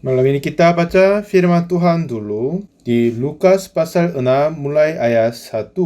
Malam ini kita baca firman Tuhan dulu di Lukas pasal 6 mulai ayat 1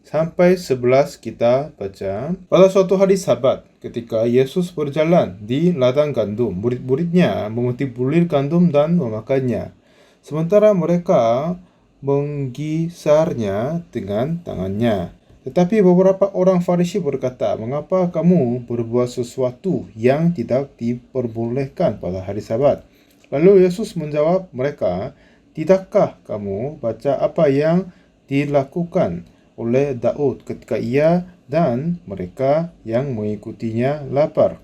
sampai 11 kita baca. Pada suatu hari Sabat, ketika Yesus berjalan di ladang gandum, murid-muridnya memetik bulir gandum dan memakannya. Sementara mereka menggisarnya dengan tangannya. Tetapi beberapa orang Farisi berkata, "Mengapa kamu berbuat sesuatu yang tidak diperbolehkan pada hari Sabat?" Lalu Yesus menjawab mereka, "Tidakkah kamu baca apa yang dilakukan oleh Daud ketika ia dan mereka yang mengikutinya lapar?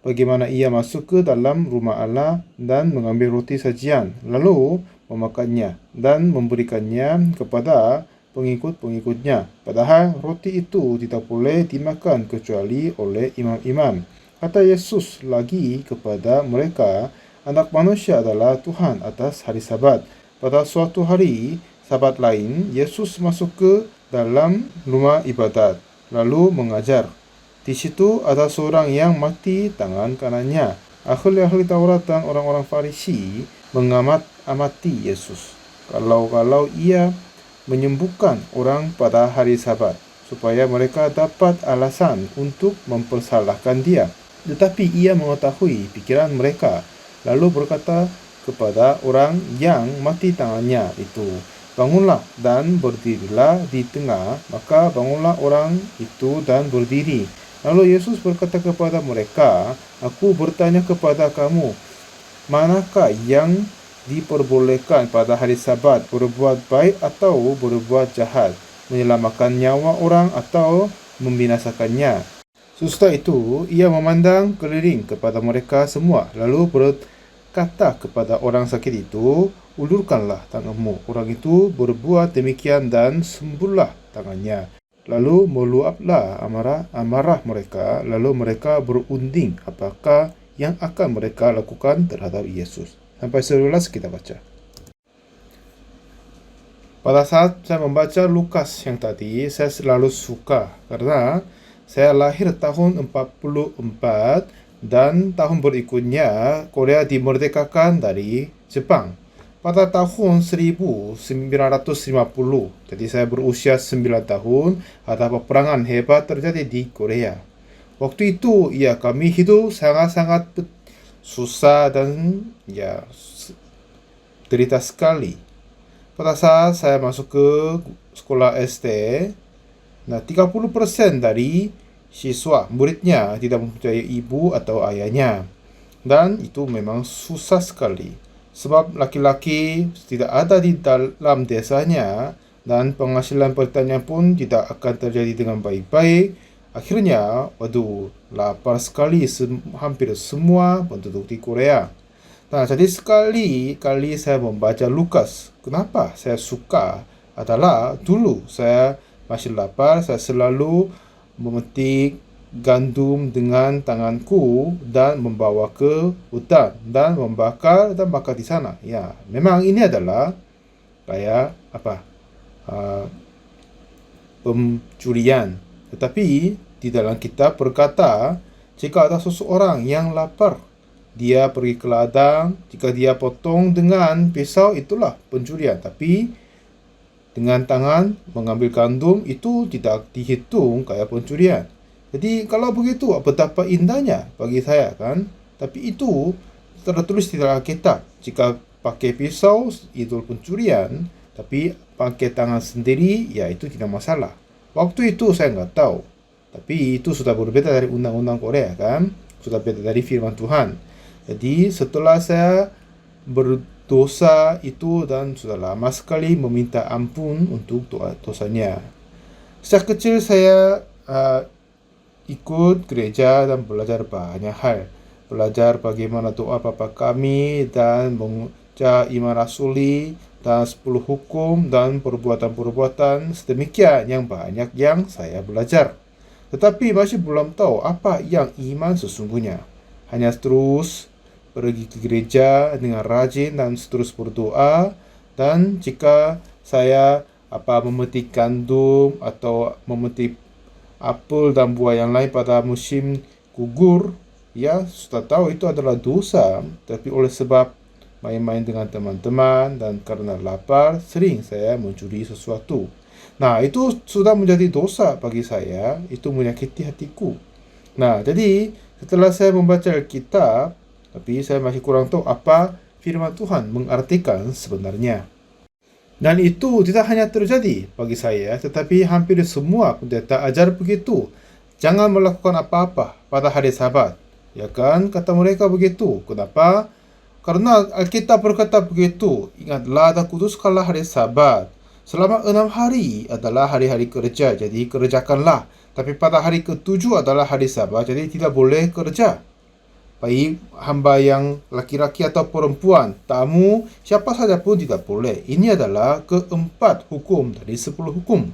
Bagaimana ia masuk ke dalam rumah Allah dan mengambil roti sajian, lalu memakannya dan memberikannya kepada pengikut-pengikutnya. Padahal roti itu tidak boleh dimakan kecuali oleh imam-imam." Kata Yesus lagi kepada mereka, "Anak manusia adalah Tuhan atas hari Sabat." Pada suatu hari Sabat lain, Yesus masuk ke dalam rumah ibadat, lalu mengajar. Di situ ada seorang yang mati tangan kanannya. Ahli-ahli Taurat dan orang-orang Farisi mengamati Yesus. Kalau ia menyembuhkan orang pada hari Sabat, supaya mereka dapat alasan untuk mempersalahkan dia. Tetapi ia mengetahui pikiran mereka, lalu berkata kepada orang yang mati tangannya itu, "Bangunlah dan berdirilah di tengah." Maka bangunlah orang itu dan berdiri. Lalu Yesus berkata kepada mereka, "Aku bertanya kepada kamu, manakah yang diperbolehkan pada hari Sabat, berbuat baik atau berbuat jahat, menyelamatkan nyawa orang atau membinasakannya?" Sesudah itu, ia memandang keliling kepada mereka semua, lalu berkata kepada orang sakit itu, "Ulurkanlah tanganmu." Orang itu berbuat demikian dan sembuhlah tangannya. Lalu meluaplah amarah mereka, lalu mereka berunding apakah yang akan mereka lakukan terhadap Yesus. Sampai 11 kita baca. Pada saat saya membaca Lukas yang tadi, saya selalu suka karena saya lahir tahun 44 dan tahun berikutnya Korea dimerdekakan dari Jepang pada tahun 1950. Jadi saya berusia 9 tahun, ada peperangan hebat terjadi di Korea. Waktu itu kami hidup sangat-sangat susah dan derita sekali. Pada saat saya masuk ke sekolah SD, 30% dari siswa muridnya tidak mempunyai ibu atau ayahnya. Dan itu memang susah sekali. Sebab laki-laki tidak ada di dalam desanya dan penghasilan pertanian pun tidak akan terjadi dengan baik-baik. Akhirnya, lapar sekali hampir semua penduduk di Korea. Nah, jadi sekali-kali saya membaca Lukas, kenapa saya suka adalah dulu saya masih lapar, saya selalu memetik gandum dengan tanganku dan membawa ke hutan dan membakar dan makan di sana. Ya, memang ini adalah kayak pencurian. Tetapi di dalam kitab berkata, jika ada seseorang yang lapar, dia pergi ke ladang, jika dia potong dengan pisau, itulah pencurian. Tapi dengan tangan mengambil gandum itu tidak dihitung kayak pencurian. Jadi kalau begitu betapa indahnya bagi saya kan. Tapi itu tertulis di dalam kitab. Jika pakai pisau itu pencurian, tapi pakai tangan sendiri ya itu tidak masalah. Waktu itu saya nggak tahu. Tapi itu sudah berbeda dari undang-undang Korea kan. Sudah beda dari firman Tuhan. Jadi setelah saya berdosa itu dan sudah lama sekali meminta ampun untuk dosanya. Sejak kecil saya ikut gereja dan belajar banyak hal. Belajar bagaimana doa Bapa Kami dan membaca iman rasuli dan 10 hukum dan perbuatan-perbuatan sedemikian yang banyak yang saya belajar. Tetapi masih belum tahu apa yang iman sesungguhnya. Hanya terus pergi ke gereja dengan rajin dan terus berdoa, dan jika saya memetik gandum atau memetik apel dan buah yang lain pada musim gugur, ya sudah tahu itu adalah dosa. Tapi oleh sebab main-main dengan teman-teman, dan karena lapar, sering saya mencuri sesuatu. Nah, itu sudah menjadi dosa bagi saya, itu menyakiti hatiku. Nah, jadi setelah saya membaca Alkitab, tapi saya masih kurang tahu apa firman Tuhan mengartikan sebenarnya. Dan itu tidak hanya terjadi bagi saya, tetapi hampir semua pendeta ajar begitu. Jangan melakukan apa-apa pada hari Sabat. Ya kan? Kata mereka begitu. Kenapa? Karena Alkitab berkata begitu. Ingatlah dan kuduskanlah hari Sabat. Selama 6 hari adalah hari-hari kerja, jadi kerjakanlah. Tapi pada hari ke-7 adalah hari Sabat, jadi tidak boleh kerja. Baik hamba yang laki-laki atau perempuan, tamu, siapa saja pun tidak boleh. Ini adalah keempat hukum dari 10 hukum.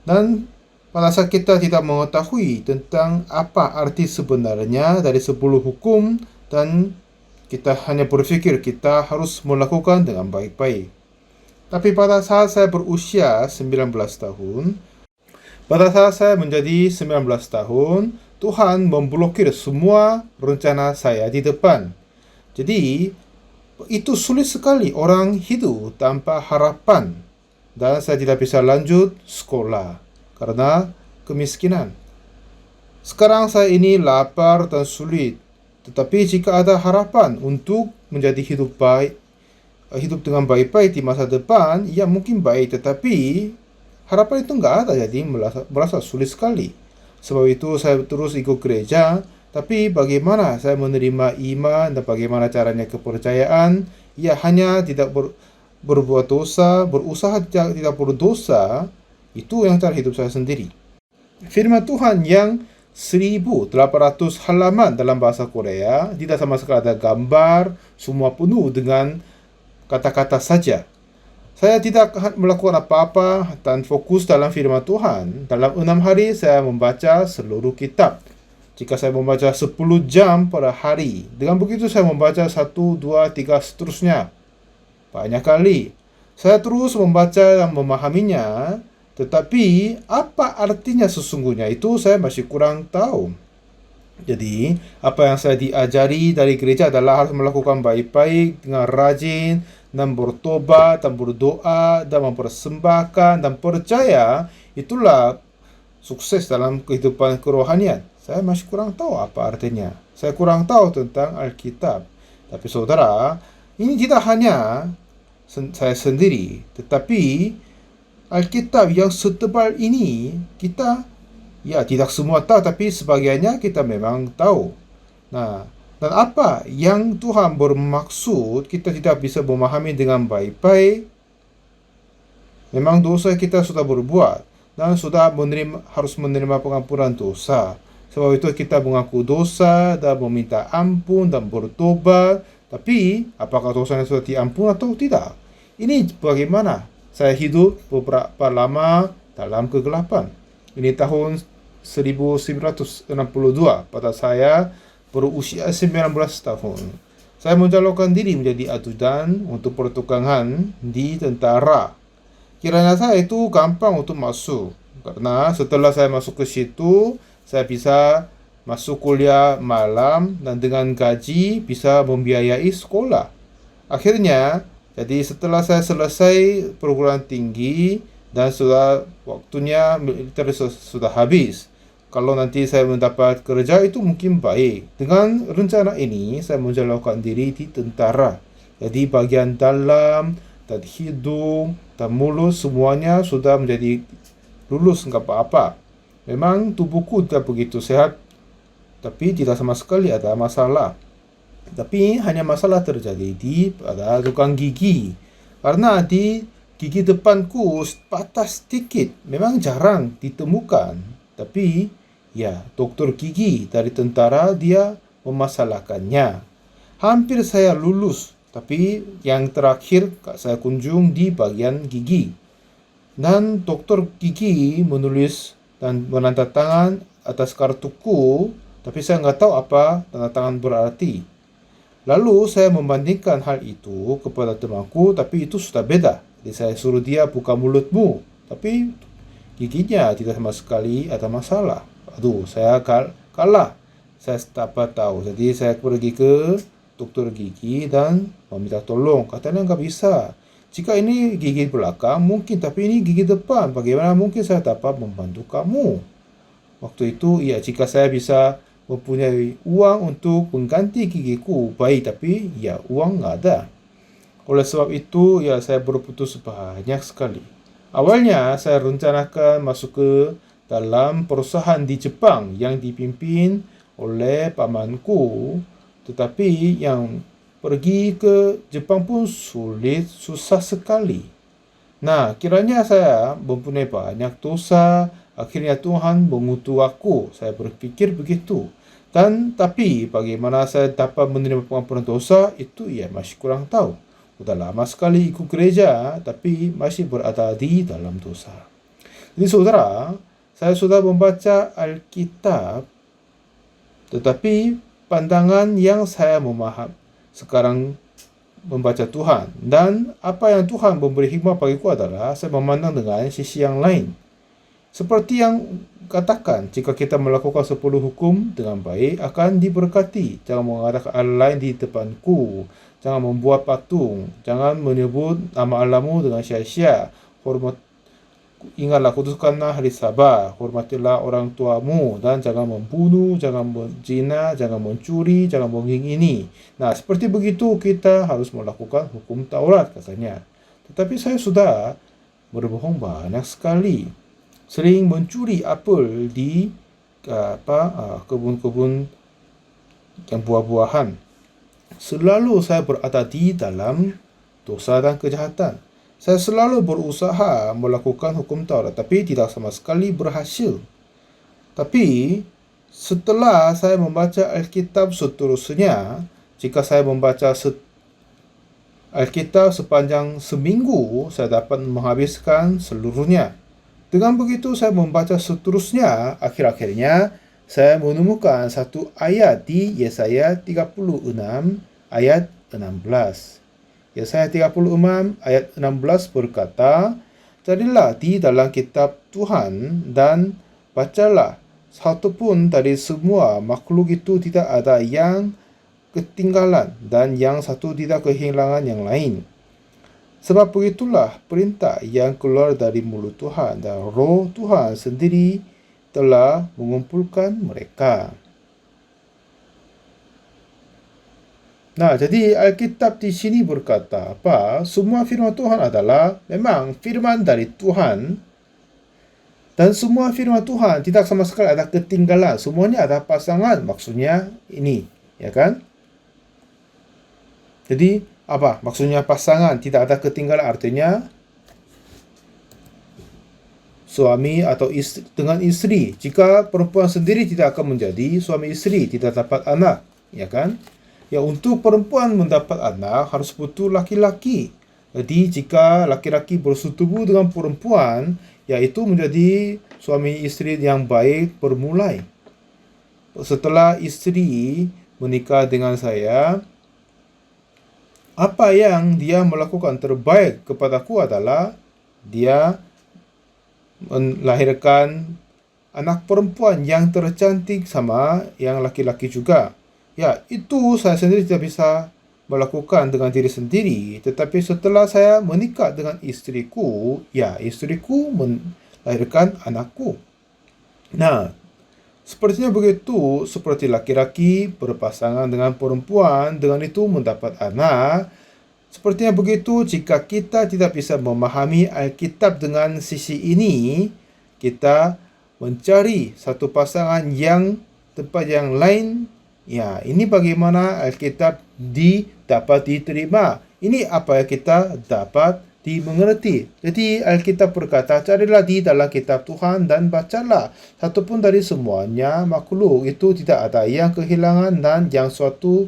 Dan pada saat kita tidak mengetahui tentang apa arti sebenarnya dari 10 hukum, dan kita hanya berpikir kita harus melakukan dengan baik-baik. Tapi pada saat saya berusia 19 tahun, pada saat saya menjadi 19 tahun, Tuhan memblokir semua rencana saya di depan. Jadi, itu sulit sekali orang hidup tanpa harapan. Dan saya tidak bisa lanjut sekolah karena kemiskinan. Sekarang saya ini lapar dan sulit. Tetapi jika ada harapan untuk menjadi hidup baik, hidup dengan baik-baik di masa depan, ya mungkin baik. Tetapi harapan itu enggak ada, jadi merasa sulit sekali. Sebab itu saya terus ikut gereja, tapi bagaimana saya menerima iman dan bagaimana caranya kepercayaan, ya hanya tidak berbuat dosa, berusaha tidak berdosa, itu yang cara hidup saya sendiri. Firman Tuhan yang 1800 halaman dalam bahasa Korea, tidak sama sekali ada gambar, semua penuh dengan kata-kata saja. Saya tidak melakukan apa-apa dan fokus dalam firman Tuhan. Dalam 6 hari saya membaca seluruh kitab. Jika saya membaca 10 jam pada hari, dengan begitu saya membaca 1, 2, 3 seterusnya. Banyak kali. Saya terus membaca dan memahaminya, tetapi apa artinya sesungguhnya itu saya masih kurang tahu. Jadi, apa yang saya diajari dari gereja adalah harus melakukan baik-baik dengan rajin, dan bertobat, dan berdoa, dan mempersembahkan, dan percaya. Itulah sukses dalam kehidupan kerohanian. Saya masih kurang tahu apa artinya. Saya kurang tahu tentang Alkitab. Tapi saudara, ini tidak hanya saya sendiri, tetapi Alkitab yang setebal ini, kita ya tidak semua tahu, tapi sebagiannya kita memang tahu. Nah, dan apa yang Tuhan bermaksud kita tidak bisa memahami dengan baik-baik. Memang dosa kita sudah berbuat dan sudah harus menerima pengampunan dosa. Sebab itu kita mengaku dosa dan meminta ampun dan bertobat. Tapi apakah dosanya sudah diampun atau tidak? Ini bagaimana saya hidup beberapa lama dalam kegelapan. Ini tahun 1962 pada saya berusia 19 tahun. Saya mencalonkan diri menjadi ajudan untuk pertukangan di tentara. Kiranya saya itu gampang untuk masuk, karena setelah saya masuk ke situ, saya bisa masuk kuliah malam dan dengan gaji bisa membiayai sekolah. Akhirnya, jadi setelah saya selesai perguruan tinggi dan sudah waktunya militer sudah habis, kalau nanti saya mendapat kerja itu mungkin baik. Dengan rencana ini, saya menjalankan diri di tentara. Jadi bagian dalam, dan hidung, dan mulut semuanya sudah menjadi lulus, enggak apa-apa. Memang tubuhku tidak begitu sehat, tapi tidak sama sekali ada masalah. Tapi hanya masalah terjadi pada tukang gigi. Karena di gigi depanku patah sedikit. Memang jarang ditemukan. Tapi ya, dokter gigi dari tentara dia memasalahkannya. Hampir saya lulus, tapi yang terakhir saya kunjung di bagian gigi. Dan dokter gigi menulis dan menandatangan atas kartuku, tapi saya nggak tahu apa tanda tangan berarti. Lalu saya membandingkan hal itu kepada temanku, tapi itu sudah beda. Jadi saya suruh dia buka mulutmu, tapi giginya tidak sama sekali ada masalah. Aduh, saya kalah. Saya dapat tahu. Jadi saya pergi ke doktor gigi dan meminta tolong. Katanya nggak bisa. Jika ini gigi belakang mungkin, tapi ini gigi depan. Bagaimana mungkin saya dapat membantu kamu? Waktu itu, ya jika saya bisa mempunyai uang untuk mengganti gigiku, baik, tapi ya uang nggak ada. Oleh sebab itu, ya saya berputus banyak sekali. Awalnya saya rencanakan masuk ke dalam perusahaan di Jepang yang dipimpin oleh pamanku, tetapi yang pergi ke Jepang pun susah sekali. Nah, kiranya saya mempunyai banyak dosa, akhirnya Tuhan mengutuk aku. Saya berpikir begitu. Tapi bagaimana saya dapat menerima pengampunan dosa, itu ya masih kurang tahu. Sudah lama sekali ikut gereja, tapi masih berada di dalam dosa. Jadi saudara, saya sudah membaca Alkitab, tetapi pandangan yang saya memaham sekarang membaca Tuhan. Dan apa yang Tuhan memberi hikmah bagiku adalah saya memandang dengan sisi yang lain. Seperti yang katakan, jika kita melakukan 10 hukum dengan baik, akan diberkati. Jangan mengadakan Allah lain di depanku. Jangan membuat patung. Jangan menyebut nama Allahmu dengan sia-sia. Ingatlah, kuduskanlah hari Sabat. Hormatilah orang tuamu. Dan jangan membunuh, jangan berzina, jangan mencuri, jangan mengingini. Nah, seperti begitu kita harus melakukan hukum Taurat, katanya. Tetapi saya sudah berbohong banyak sekali. Sering mencuri apel di kebun-kebun yang buah-buahan. Selalu saya berada di dalam dosa dan kejahatan. Saya selalu berusaha melakukan hukum Taurat, tapi tidak sama sekali berhasil. Tapi setelah saya membaca Alkitab seterusnya, jika saya membaca Alkitab sepanjang seminggu, saya dapat menghabiskan seluruhnya. Dengan begitu saya membaca seterusnya, akhir-akhirnya saya menemukan satu ayat di Yesaya 36 ayat 16. Yesaya 36 ayat 16 berkata, "Carilah di dalam kitab Tuhan dan bacalah, satupun dari semua makhluk itu tidak ada yang ketinggalan dan yang satu tidak kehilangan yang lain. Sebab begitulah perintah yang keluar dari mulut Tuhan, dan Roh Tuhan sendiri telah mengumpulkan mereka." Nah, jadi Alkitab di sini berkata apa? Semua firman Tuhan adalah memang firman dari Tuhan, dan semua firman Tuhan tidak sama sekali ada ketinggalan. Semuanya ada pasangan, maksudnya ini, ya kan? Jadi apa maksudnya pasangan tidak ada ketinggalan? Artinya suami atau istri dengan istri. Jika perempuan sendiri tidak akan menjadi suami istri, tidak dapat anak, ya kan? Ya, untuk perempuan mendapat anak harus butuh laki-laki. Jadi jika laki-laki bersetubuh dengan perempuan, yaitu menjadi suami istri yang baik bermulai. Setelah istri menikah dengan saya, apa yang dia melakukan terbaik kepadaku adalah dia melahirkan anak perempuan yang tercantik sama yang laki-laki juga. Ya, itu saya sendiri tidak bisa melakukan dengan diri sendiri. Tetapi setelah saya menikah dengan istriku, ya istriku melahirkan anakku. Nah, sepertinya begitu, seperti laki-laki berpasangan dengan perempuan, dengan itu mendapat anak. Sepertinya begitu, jika kita tidak bisa memahami Alkitab dengan sisi ini, kita mencari satu pasangan yang tempat yang lain. Ya, ini bagaimana Alkitab dapat diterima. Ini apa yang kita dapat dimengerti. Jadi Alkitab berkata, carilah di dalam kitab Tuhan dan bacalah. Satupun dari semuanya makhluk itu tidak ada yang kehilangan dan yang suatu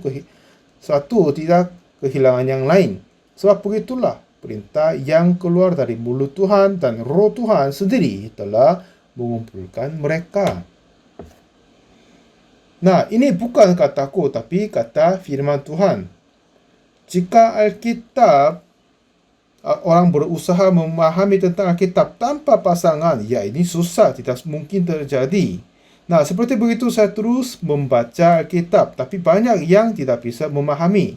tidak kehilangan yang lain. Sebab begitulah perintah yang keluar dari mulut Tuhan, dan Roh Tuhan sendiri telah mengumpulkan mereka. Nah, ini bukan kataku, tapi kata firman Tuhan. Jika Alkitab, orang berusaha memahami tentang Alkitab tanpa pasangan, ya ini susah, tidak mungkin terjadi. Nah, seperti begitu saya terus membaca Alkitab, tapi banyak yang tidak bisa memahami.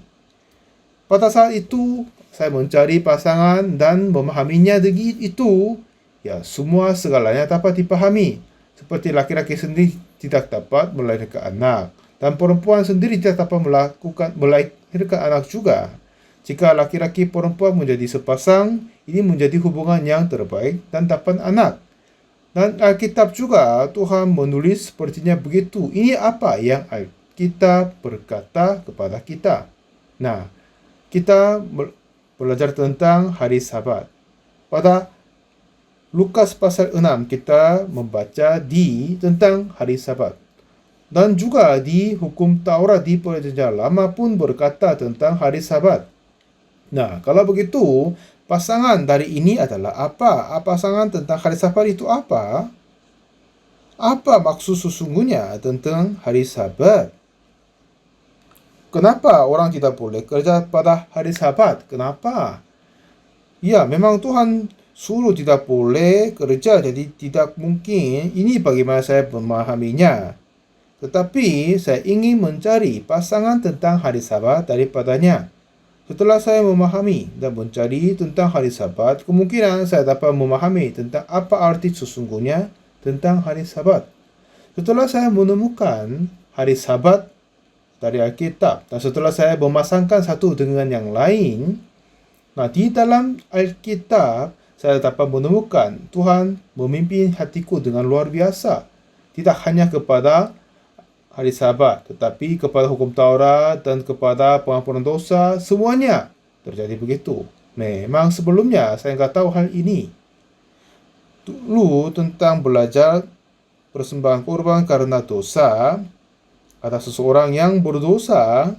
Pada saat itu, saya mencari pasangan dan memahaminya itu, ya semua segalanya dapat dipahami. Seperti laki-laki sendiri tidak dapat melahirkan anak, dan perempuan sendiri tidak dapat melahirkan anak juga. Jika laki-laki perempuan menjadi sepasang, ini menjadi hubungan yang terbaik dan dapat anak. Dan Alkitab juga Tuhan menulis sepertinya begitu. Ini apa yang Alkitab berkata kepada kita. Nah, kita belajar tentang hari Sabat. Pada Lukas pasal 6 kita membaca tentang hari Sabat. Dan juga di hukum Taurat di Perjanjian Lama pun berkata tentang hari Sabat. Nah, kalau begitu, pasangan dari ini adalah apa? Pasangan tentang hari Sabat itu apa? Apa maksud sesungguhnya tentang hari Sabat? Kenapa orang tidak boleh kerja pada hari Sabat? Kenapa? Ya, memang Tuhan suruh tidak boleh kerja, jadi tidak mungkin. Ini bagaimana saya memahaminya. Tetapi saya ingin mencari pasangan tentang hari Sabat daripadanya. Setelah saya memahami dan mencari tentang hari Sabat, kemungkinan saya dapat memahami tentang apa arti sesungguhnya tentang hari Sabat. Setelah saya menemukan hari Sabat dari Alkitab, dan setelah saya memasangkan satu dengan yang lain, nah di dalam Alkitab saya dapat menemukan Tuhan memimpin hatiku dengan luar biasa. Tidak hanya kepada hari Sabat, tetapi kepada hukum Taurat dan kepada pengampunan dosa, semuanya terjadi begitu. Memang sebelumnya saya nggak tahu hal ini. Dulu tentang belajar persembahan korban karena dosa, ada seseorang yang berdosa,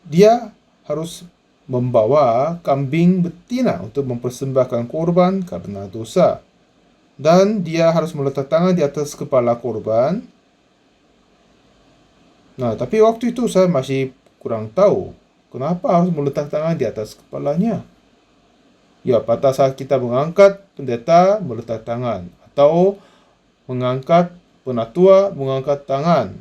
dia harus membawa kambing betina untuk mempersembahkan korban karena dosa. Dan dia harus meletak tangan di atas kepala korban. Nah, tapi waktu itu saya masih kurang tahu kenapa harus meletak tangan di atas kepalanya. Ya, pada saat kita mengangkat pendeta meletak tangan, atau mengangkat penatua mengangkat tangan,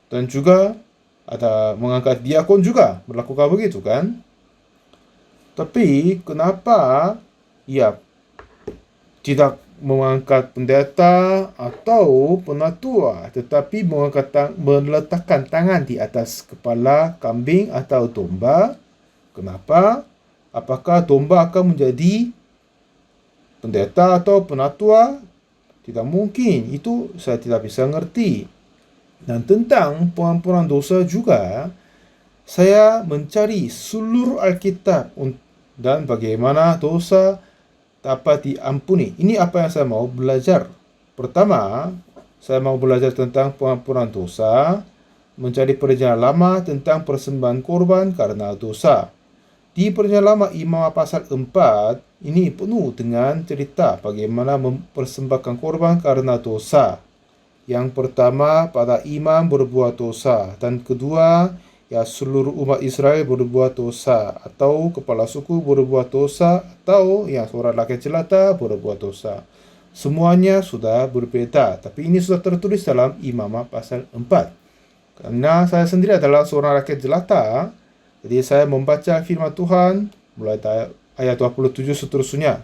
dan juga ada mengangkat diakon juga melakukan begitu kan. Tapi kenapa ya tidak mengangkat pendeta atau penatua, tetapi meletakkan tangan di atas kepala kambing atau domba? Kenapa? Apakah domba akan menjadi pendeta atau penatua? Tidak mungkin, itu saya tidak bisa ngerti. Dan tentang pengampunan dosa juga, saya mencari seluruh Alkitab dan bagaimana dosa dapat diampuni. Ini apa yang saya mau belajar. Pertama, saya mau belajar tentang pengampunan dosa, mencari Perjanjian Lama tentang persembahan korban karena dosa. Di Perjanjian Lama Imam pasal 4, ini penuh dengan cerita bagaimana mempersembahkan korban karena dosa. Yang pertama, pada imam berbuat dosa, dan kedua, ya seluruh umat Israel berbuat dosa, atau kepala suku berbuat dosa, atau yang seorang laki jelata berbuat dosa. Semuanya sudah berbeda, tapi ini sudah tertulis dalam Imamah pasal 4. Karena saya sendiri adalah seorang laki jelata, jadi saya membaca firman Tuhan mulai ayat 27 seterusnya.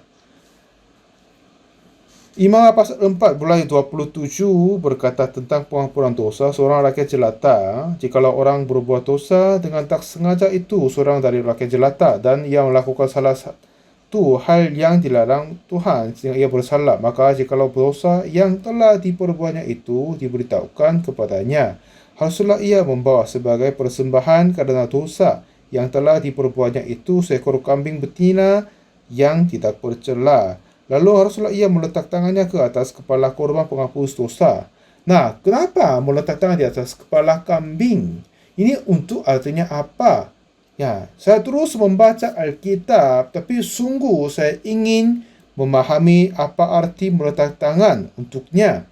Imam pasal 4 mulai 27 berkata tentang pengampunan dosa seorang rakyat jelata. Jikalau orang berbuat dosa dengan tak sengaja, itu seorang dari rakyat jelata, dan ia melakukan salah satu hal yang dilarang Tuhan sehingga ia bersalah, maka jikalau dosa yang telah diperbuatnya itu diberitahukan kepadanya, haruslah ia membawa sebagai persembahan karena dosa yang telah diperbuatnya itu seekor kambing betina yang tidak bercela. Lalu haruslah ia meletak tangannya ke atas kepala korban penghapus dosa. Nah, kenapa meletak tangan di atas kepala kambing? Ini untuk artinya apa? Ya, saya terus membaca Alkitab, tapi sungguh saya ingin memahami apa arti meletak tangan untuknya.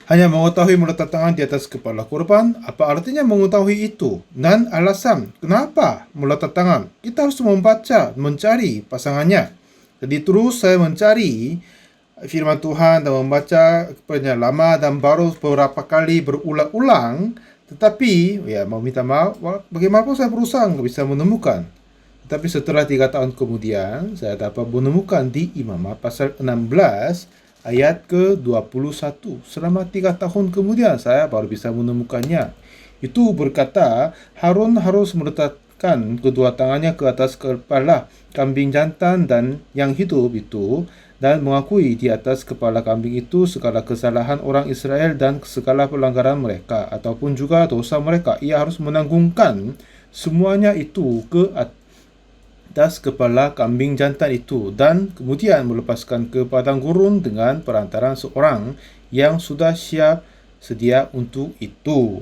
Hanya mengetahui meletak tangan di atas kepala korban, apa artinya mengetahui itu? Dan alasan kenapa meletak tangan? Kita harus membaca, mencari pasangannya. Jadi terus saya mencari firman Tuhan dan membaca lama dan baru beberapa kali berulang-ulang, tetapi ya mau minta maaf, bagaimanapun saya berusaha nggak bisa menemukan. Tapi setelah 3 tahun kemudian, saya dapat menemukan di Imamat pasal 16 ayat ke-21. Selama 3 tahun kemudian, saya baru bisa menemukannya. Itu berkata, Harun harus meletakkan kedua tangannya ke atas kepala kambing jantan dan yang hidup itu, dan mengakui di atas kepala kambing itu segala kesalahan orang Israel dan segala pelanggaran mereka, ataupun juga dosa mereka. Ia harus menanggungkan semuanya itu ke atas kepala kambing jantan itu, dan kemudian melepaskan ke padang gurun dengan perantaran seorang yang sudah siap sedia untuk itu.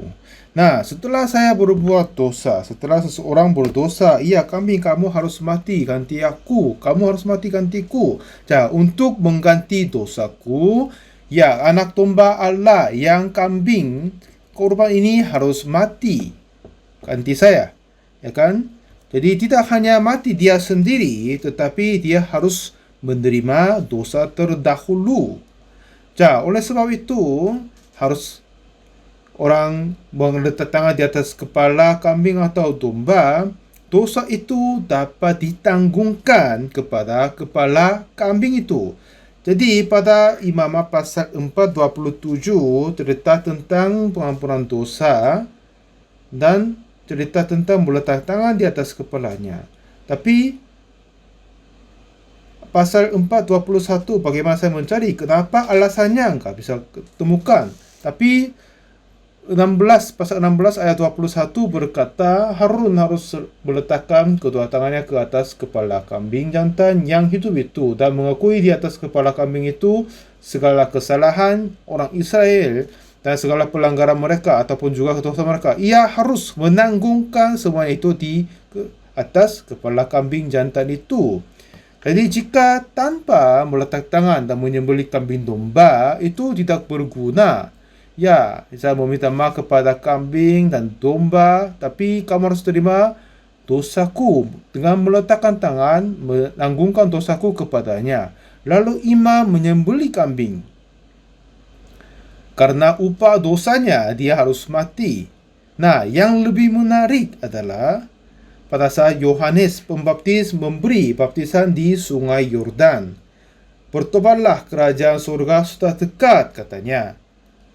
Nah, setelah saya berbuat dosa, setelah seseorang berdosa, iya kambing kamu harus mati ganti aku, kamu harus mati gantiku. Untuk mengganti dosaku, ya anak domba Allah yang kambing korban ini harus mati ganti saya, ya kan? Jadi tidak hanya mati dia sendiri, tetapi dia harus menerima dosa terdahulu. Oleh sebab itu, harus orang meletak tangan di atas kepala kambing atau domba, dosa itu dapat ditanggungkan kepada kepala kambing itu. Jadi pada Imamat pasal 4:27 cerita tentang pengampunan dosa dan cerita tentang meletak tangan di atas kepalanya. Tapi pasal 4:21 bagaimana saya mencari kenapa alasannya enggak bisa temukan. Tapi pasal 16 ayat 21 berkata, Harun harus meletakkan kedua tangannya ke atas kepala kambing jantan yang hidup itu dan mengakui di atas kepala kambing itu segala kesalahan orang Israel dan segala pelanggaran mereka ataupun juga dosa mereka. Ia harus menanggungkan semua itu di atas kepala kambing jantan itu. Jadi jika tanpa meletak tangan dan menyembelih kambing domba, itu tidak berguna. Ya, saya meminta maaf kepada kambing dan domba, tapi kamu harus terima dosaku dengan meletakkan tangan, menanggungkan dosaku kepadanya. Lalu imam menyembelih kambing. Karena upah dosanya dia harus mati. Nah, yang lebih menarik adalah pada saat Yohanes Pembaptis memberi baptisan di Sungai Yordan. Bertobatlah, kerajaan surga sudah dekat, katanya.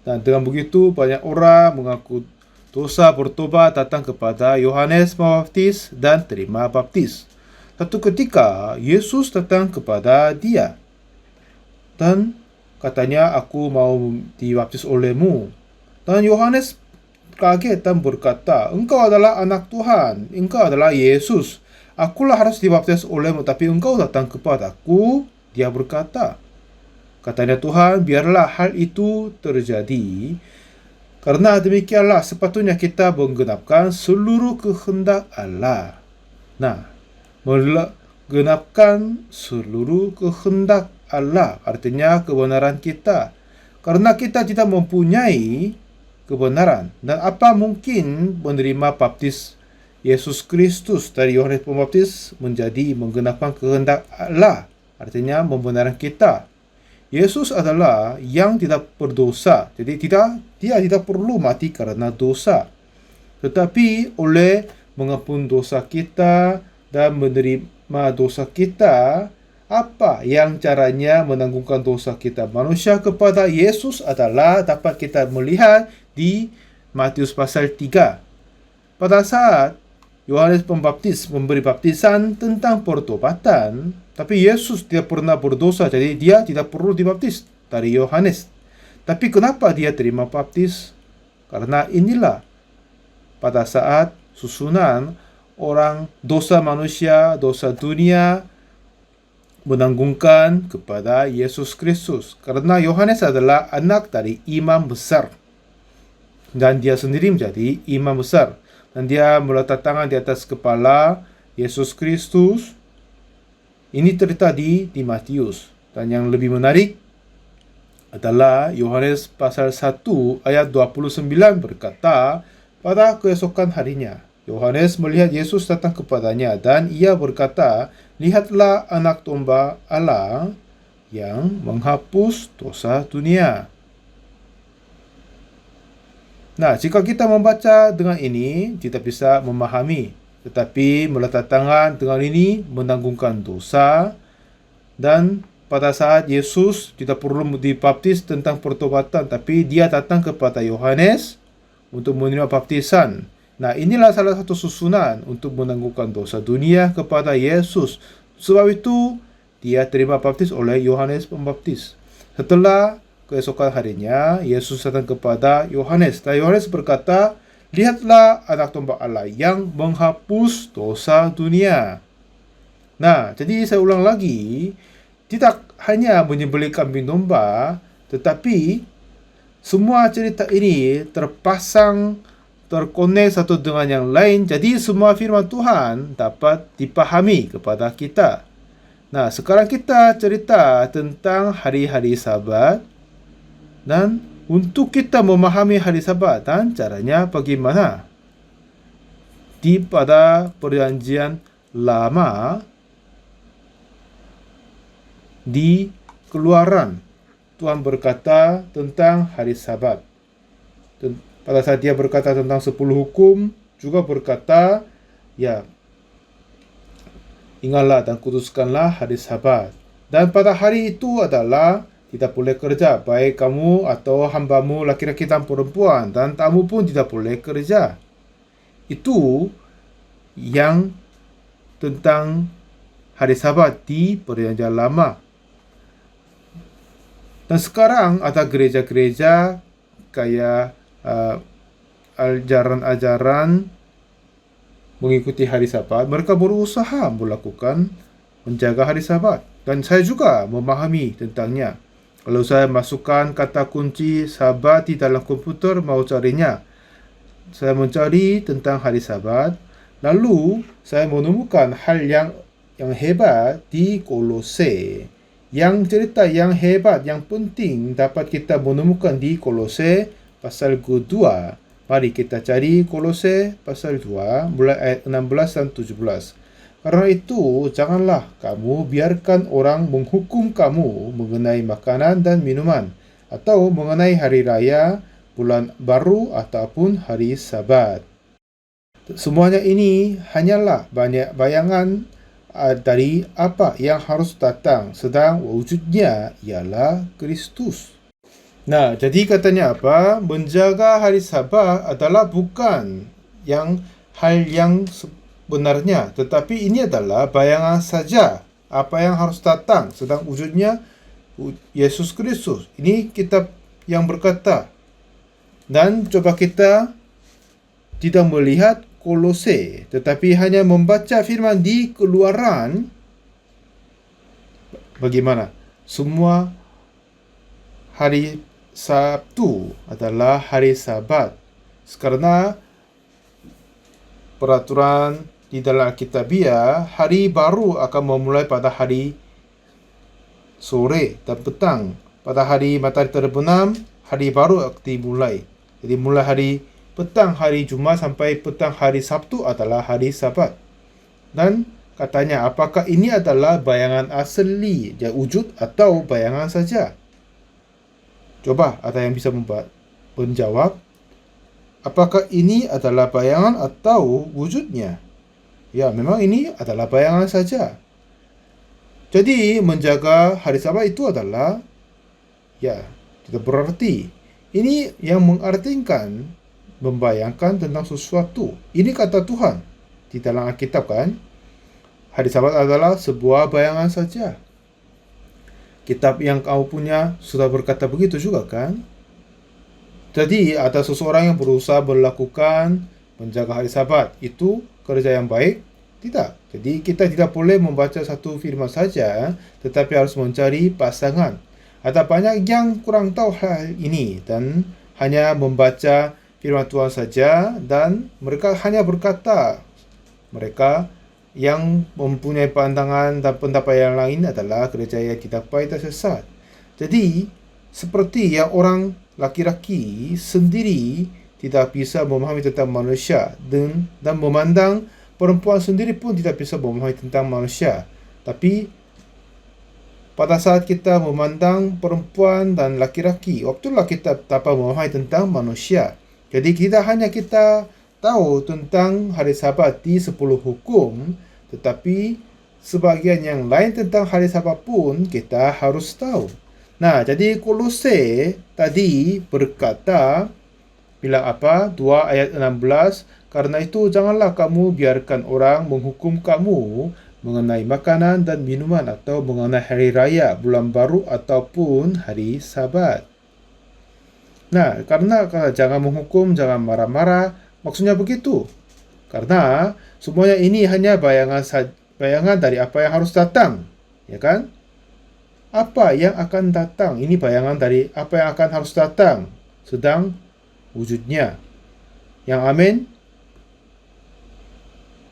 Dan dengan begitu banyak orang mengaku dosa, bertobat, datang kepada Yohanes Pembaptis dan terima baptis. Satu ketika Yesus datang kepada dia dan katanya, aku mau dibaptis olehmu. Dan Yohanes kaget dan berkata, engkau adalah anak Tuhan, engkau adalah Yesus. Akulah harus dibaptis olehmu, tapi engkau datang kepadaku. Dia berkata, katanya Tuhan, biarlah hal itu terjadi. Karena demikianlah sepatutnya kita menggenapkan seluruh kehendak Allah. Nah, menggenapkan seluruh kehendak Allah artinya kebenaran kita. Karena kita tidak mempunyai kebenaran, dan apa mungkin menerima baptis Yesus Kristus dari Yohanes Pembaptis menjadi menggenapkan kehendak Allah, artinya membenarkan kita. Yesus adalah yang tidak berdosa, jadi dia tidak perlu mati karena dosa. Tetapi oleh mengampun dosa kita dan menerima dosa kita, apa yang caranya menanggungkan dosa kita manusia kepada Yesus adalah dapat kita melihat di Matius pasal 3. Pada saat Yohanes Pembaptis memberi baptisan tentang pertobatan, tapi Yesus tidak pernah berdosa, jadi dia tidak perlu dibaptis dari Yohanes. Tapi kenapa dia terima baptis? Karena inilah pada saat susunan orang dosa manusia, dosa dunia, menanggungkan kepada Yesus Kristus. Karena Yohanes adalah anak dari imam besar. Dan dia sendiri menjadi imam besar. Dan dia meletak tangan di atas kepala Yesus Kristus. Ini cerita di Matius. Dan yang lebih menarik adalah Yohanes pasal 1 ayat 29 berkata, pada keesokan harinya, Yohanes melihat Yesus datang kepadanya dan ia berkata, lihatlah anak domba Allah yang menghapus dosa dunia. Nah, jika kita membaca dengan ini, kita bisa memahami. Tetapi meletak tangan dengan ini menanggungkan dosa. Dan pada saat Yesus tidak perlu dibaptis tentang pertobatan, tapi dia datang kepada Yohanes untuk menerima baptisan. Nah, inilah salah satu susunan untuk menanggungkan dosa dunia kepada Yesus. Sebab itu, dia terima baptis oleh Yohanes Pembaptis. Setelah keesokan harinya, Yesus datang kepada Yohanes. Dan Yohanes berkata, "Lihatlah anak domba Allah yang menghapus dosa dunia." Nah, jadi saya ulang lagi, tidak hanya menyembelih kambing domba, tetapi semua cerita ini terkonek satu dengan yang lain. Jadi semua firman Tuhan dapat dipahami kepada kita. Nah, sekarang kita cerita tentang hari-hari Sabat, dan untuk kita memahami hari Sabat dan caranya bagaimana. Pada Perjanjian Lama, di Keluaran, Tuhan berkata tentang hari Sabat. Pada saat dia berkata tentang 10 hukum, juga berkata, ya, ingatlah dan kuduskanlah hari Sabat. Dan pada hari itu adalah tidak boleh kerja, baik kamu atau hambamu laki-laki dan perempuan, dan tamu pun tidak boleh kerja. Itu yang tentang hari Sabat di Perjanjian Lama. Dan sekarang ada gereja-gereja kayak ajaran-ajaran mengikuti hari Sabat. Mereka berusaha menjaga hari Sabat. Dan saya juga memahami tentangnya. Kalau saya masukkan kata kunci Sabat di dalam komputer, mau carinya, saya mencari tentang hari Sabat. Lalu saya menemukan hal yang hebat di Kolose. Yang cerita yang hebat, yang penting dapat kita menemukan di Kolose pasal kedua. Mari kita cari Kolose pasal 2, mulai ayat 16 dan 17. Karena itu, janganlah kamu biarkan orang menghukum kamu mengenai makanan dan minuman, atau mengenai hari raya, bulan baru, ataupun hari Sabat. Semuanya ini hanyalah banyak bayangan dari apa yang harus datang, sedang wujudnya ialah Kristus. Nah, jadi katanya apa? Menjaga hari Sabat adalah bukan hal yang sebenarnya, tetapi ini adalah bayangan saja apa yang harus datang, sedang wujudnya Yesus Kristus. Ini kitab yang berkata. Dan coba kita tidak melihat Kolose, tetapi hanya membaca firman di Keluaran. Bagaimana? Semua hari Sabtu adalah hari Sabat. Karena peraturan di dalam Alkitabiah, hari baru akan memulai pada hari sore dan petang. Pada hari matahari terbenam, hari baru akan dimulai. Jadi mulai hari petang hari Jumat sampai petang hari Sabtu adalah hari Sabat. Dan katanya, apakah ini adalah bayangan asli, wujud, atau bayangan saja? Coba ada yang bisa menjawab. Apakah ini adalah bayangan atau wujudnya? Ya, memang ini adalah bayangan saja. Jadi, menjaga hari Sabat itu adalah, ya, tidak berarti. Ini yang mengartikan, membayangkan tentang sesuatu. Ini kata Tuhan di dalam Alkitab kan. Hari Sabat adalah sebuah bayangan saja. Kitab yang kau punya sudah berkata begitu juga kan. Jadi ada seseorang yang berusaha melakukan menjaga hari Sabat. Itu kerja yang baik? Tidak. Jadi kita tidak boleh membaca satu firman saja, tetapi harus mencari pasangan. Ada banyak yang kurang tahu hal ini dan hanya membaca firman Tuhan saja, dan mereka hanya berkata, mereka yang mempunyai pandangan dan pendapat yang lain adalah gereja yang tidak baik dan sesat. Jadi, seperti yang orang laki-laki sendiri tidak bisa memahami tentang manusia, dan memandang perempuan sendiri pun tidak bisa memahami tentang manusia. Tapi pada saat kita memandang perempuan dan laki-laki, waktulah kita dapat memahami tentang manusia. Jadi kita tahu tentang hari Sabat di 10 hukum, tetapi sebagian yang lain tentang hari Sabat pun kita harus tahu. Nah, jadi Kolose tadi berkata, bilang apa? 2 ayat 16, karena itu janganlah kamu biarkan orang menghukum kamu mengenai makanan dan minuman atau mengenai hari raya, bulan baru ataupun hari Sabat. Nah, karena jangan menghukum, jangan marah-marah, maksudnya begitu. Karena semuanya ini hanya bayangan dari apa yang harus datang, ya kan? Apa yang akan datang, ini bayangan dari apa yang akan harus datang, sedang wujudnya. Yang amin?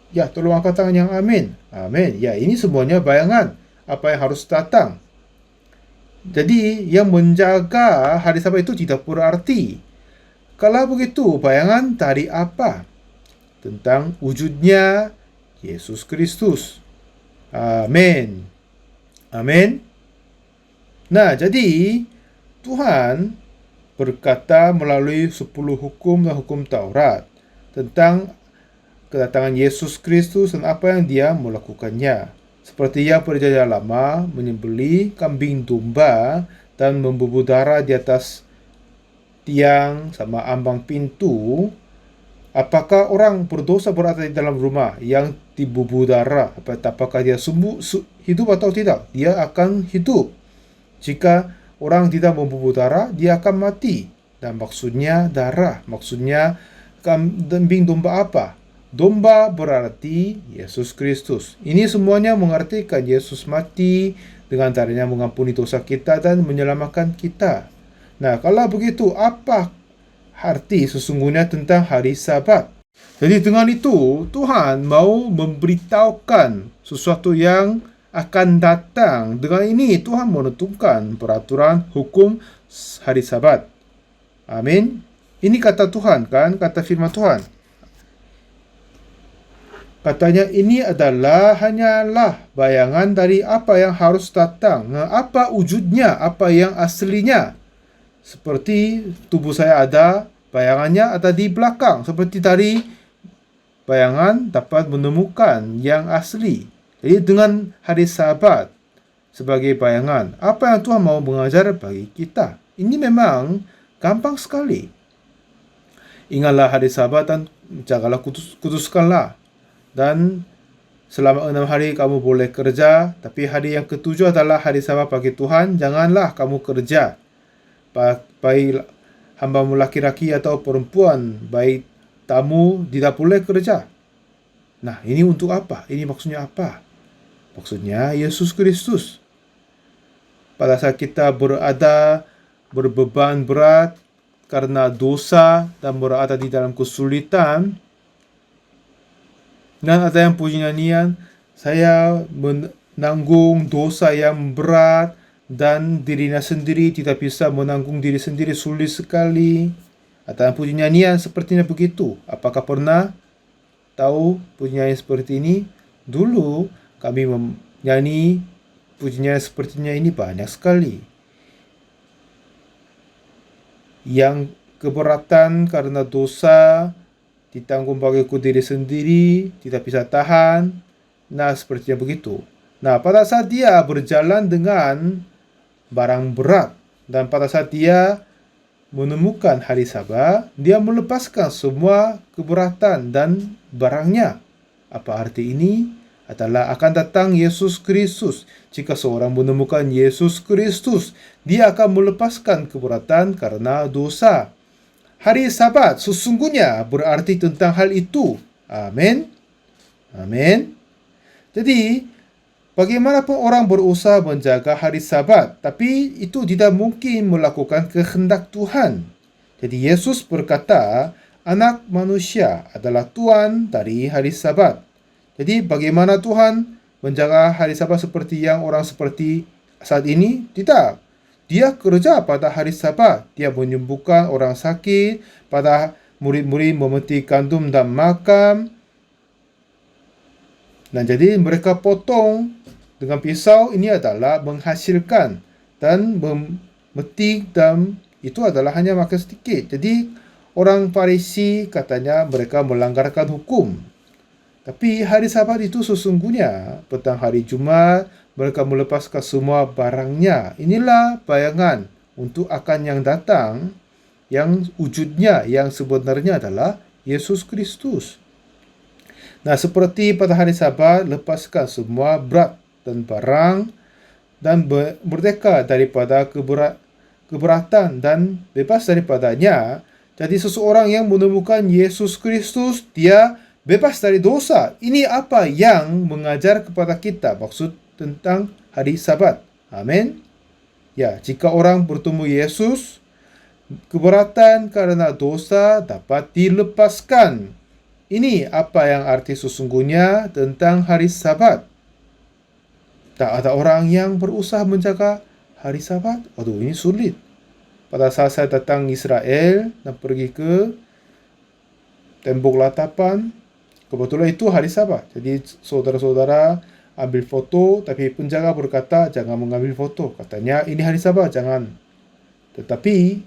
Ya, tolong angkat tangan yang amin. Amin. Ya, ini semuanya bayangan apa yang harus datang. Jadi, yang menjaga hari Sabat itu tidak berarti. Kalau begitu, bayangan dari apa? Tentang wujudnya Yesus Kristus. Amin. Amin. Nah, jadi Tuhan berkata melalui 10 hukum dan hukum Taurat tentang kedatangan Yesus Kristus dan apa yang dia melakukannya. Seperti yang perjanjian lama menyembelih kambing domba dan membubuh darah di atas tiang sama ambang pintu. Apakah orang berdosa berada di dalam rumah yang dibubuh darah? Apakah dia hidup atau tidak? Dia akan hidup. Jika orang tidak membubuh darah, dia akan mati. Dan maksudnya darah, maksudnya kambing domba apa? Domba berarti Yesus Kristus. Ini semuanya mengartikan Yesus mati dengan darinya mengampuni dosa kita dan menyelamatkan kita. Nah, kalau begitu, apa arti sesungguhnya tentang hari Sabat? Jadi dengan itu, Tuhan mau memberitahukan sesuatu yang akan datang. Dengan ini, Tuhan menentukan peraturan hukum hari Sabat. Amin. Ini kata Tuhan kan, kata firman Tuhan. Katanya ini hanyalah bayangan dari apa yang harus datang. Apa wujudnya, apa yang aslinya. Seperti tubuh saya ada, bayangannya ada di belakang. Seperti tadi, bayangan dapat menemukan yang asli. Jadi dengan hari Sabat sebagai bayangan, apa yang Tuhan mau mengajar bagi kita? Ini memang gampang sekali. Ingatlah hari Sabat dan jagalah kuduskanlah. Dan selama 6 hari kamu boleh kerja, tapi hari yang ke-7 adalah hari Sabat bagi Tuhan. Janganlah kamu kerja. Baik hambamu laki-laki atau perempuan, baik tamu, tidak boleh kerja. Nah, ini untuk apa? Ini maksudnya apa? Maksudnya Yesus Kristus. Pada saat kita berbeban berat karena dosa dan berada di dalam kesulitan, dan ada yang puji nyanyian, saya menanggung dosa yang berat dan dirinya sendiri tidak bisa menanggung diri sendiri, sulit sekali. Ada yang puji nyanyian sepertinya begitu. Apakah pernah tahu puji nyanyian seperti ini? Dulu kami menyanyi puji nyanyian sepertinya ini banyak sekali. Yang keberatan karena dosa ditanggung bagiku diri sendiri, tidak bisa tahan. Nah, sepertinya begitu. Nah, pada saat dia berjalan dengan barang berat, dan pada saat dia menemukan hari Sabat, dia melepaskan semua keberatan dan barangnya. Apa arti ini? Adalah akan datang Yesus Kristus. Jika seorang menemukan Yesus Kristus, dia akan melepaskan keberatan karena dosa. Hari Sabat sesungguhnya berarti tentang hal itu. Amin. Amin. Jadi, bagaimanapun orang berusaha menjaga hari Sabat, tapi itu tidak mungkin melakukan kehendak Tuhan. Jadi Yesus berkata, Anak manusia adalah Tuhan dari hari Sabat. Jadi bagaimana Tuhan menjaga hari Sabat seperti yang orang seperti saat ini? Tidak. Dia kerja pada hari Sabat. Dia menyembuhkan orang sakit, pada murid-murid memetik gandum dan makam. Dan jadi mereka potong dengan pisau ini adalah menghasilkan dan memetik, dan itu adalah hanya makan sedikit. Jadi orang Farisi katanya mereka melanggarkan hukum. Tapi hari Sabat itu sesungguhnya petang hari Jumat mereka melepaskan semua barangnya. Inilah bayangan untuk akan yang datang, yang wujudnya yang sebenarnya adalah Yesus Kristus. Nah, seperti pada hari Sabat, lepaskan semua berat dan barang dan merdeka daripada keberatan dan bebas daripadanya. Jadi seseorang yang menemukan Yesus Kristus, dia bebas dari dosa. Ini apa yang mengajar kepada kita maksud tentang hari Sabat. Amin. Ya, jika orang bertemu Yesus, keberatan karena dosa dapat dilepaskan. Ini apa yang arti sesungguhnya tentang hari Sabat. Tak ada orang yang berusaha menjaga hari Sabat. Aduh, ini sulit. Pada saat saya datang Israel dan pergi ke tembok latapan, kebetulan itu hari Sabat. Jadi saudara-saudara ambil foto, tapi penjaga berkata jangan mengambil foto. Katanya ini hari Sabat, jangan. Tetapi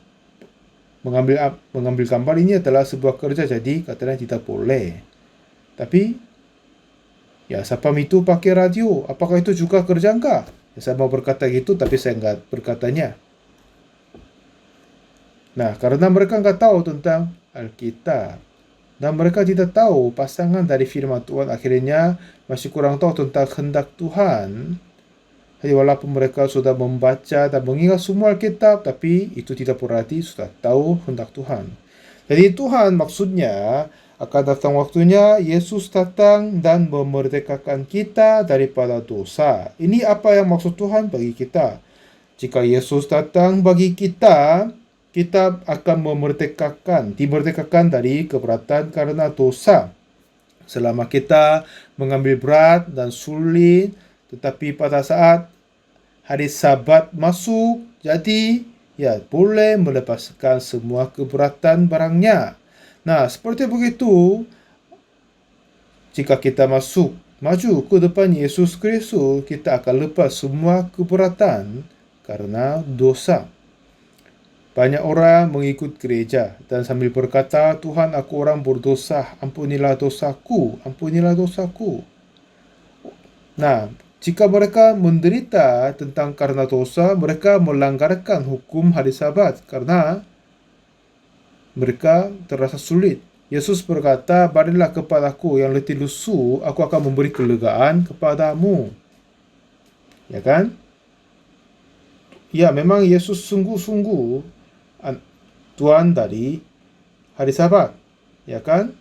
mengambil gambar ini adalah sebuah kerja, jadi katanya tidak boleh. Tapi ya, sapam itu pakai radio. Apakah itu juga kerja enggak? Ya, saya mau berkata gitu, tapi saya enggak berkatanya. Nah, karena mereka enggak tahu tentang Alkitab, dan mereka tidak tahu pasangan dari firman Tuhan, akhirnya masih kurang tahu tentang kehendak Tuhan. Jadi walaupun mereka sudah membaca dan mengingat semua Alkitab, tapi itu tidak berarti sudah tahu kehendak Tuhan. Jadi Tuhan maksudnya akan datang waktunya Yesus datang dan memerdekakan kita daripada dosa. Ini apa yang maksud Tuhan bagi kita. Jika Yesus datang bagi kita, kita akan dimerdekakan dari keberatan karena dosa. Selama kita mengambil berat dan sulit, tetapi pada saat hari Sabat masuk, jadi ya boleh melepaskan semua keberatan barangnya. Nah, seperti begitu, jika kita maju ke depan Yesus Kristus, kita akan lepas semua keberatan karena dosa. Banyak orang mengikut gereja dan sambil berkata, Tuhan, aku orang berdosa, ampunilah dosaku, ampunilah dosaku. Nah, jika mereka menderita tentang karena dosa, mereka melanggarkan hukum hari Sabat karena mereka terasa sulit. Yesus berkata, barilah kepadaku yang letih lesu, aku akan memberi kelegaan kepadamu. Ya kan? Ya, memang Yesus sungguh-sungguh Tuhan dari hari Sabat. Ya kan?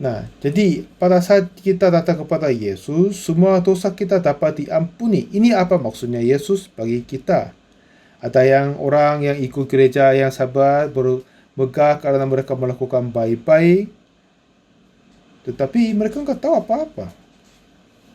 Nah, jadi pada saat kita datang kepada Yesus, semua dosa kita dapat diampuni. Ini apa maksudnya Yesus bagi kita? Ada yang orang yang ikut gereja yang Sabat bermegah karena mereka melakukan baik-baik, tetapi mereka enggak tahu apa-apa.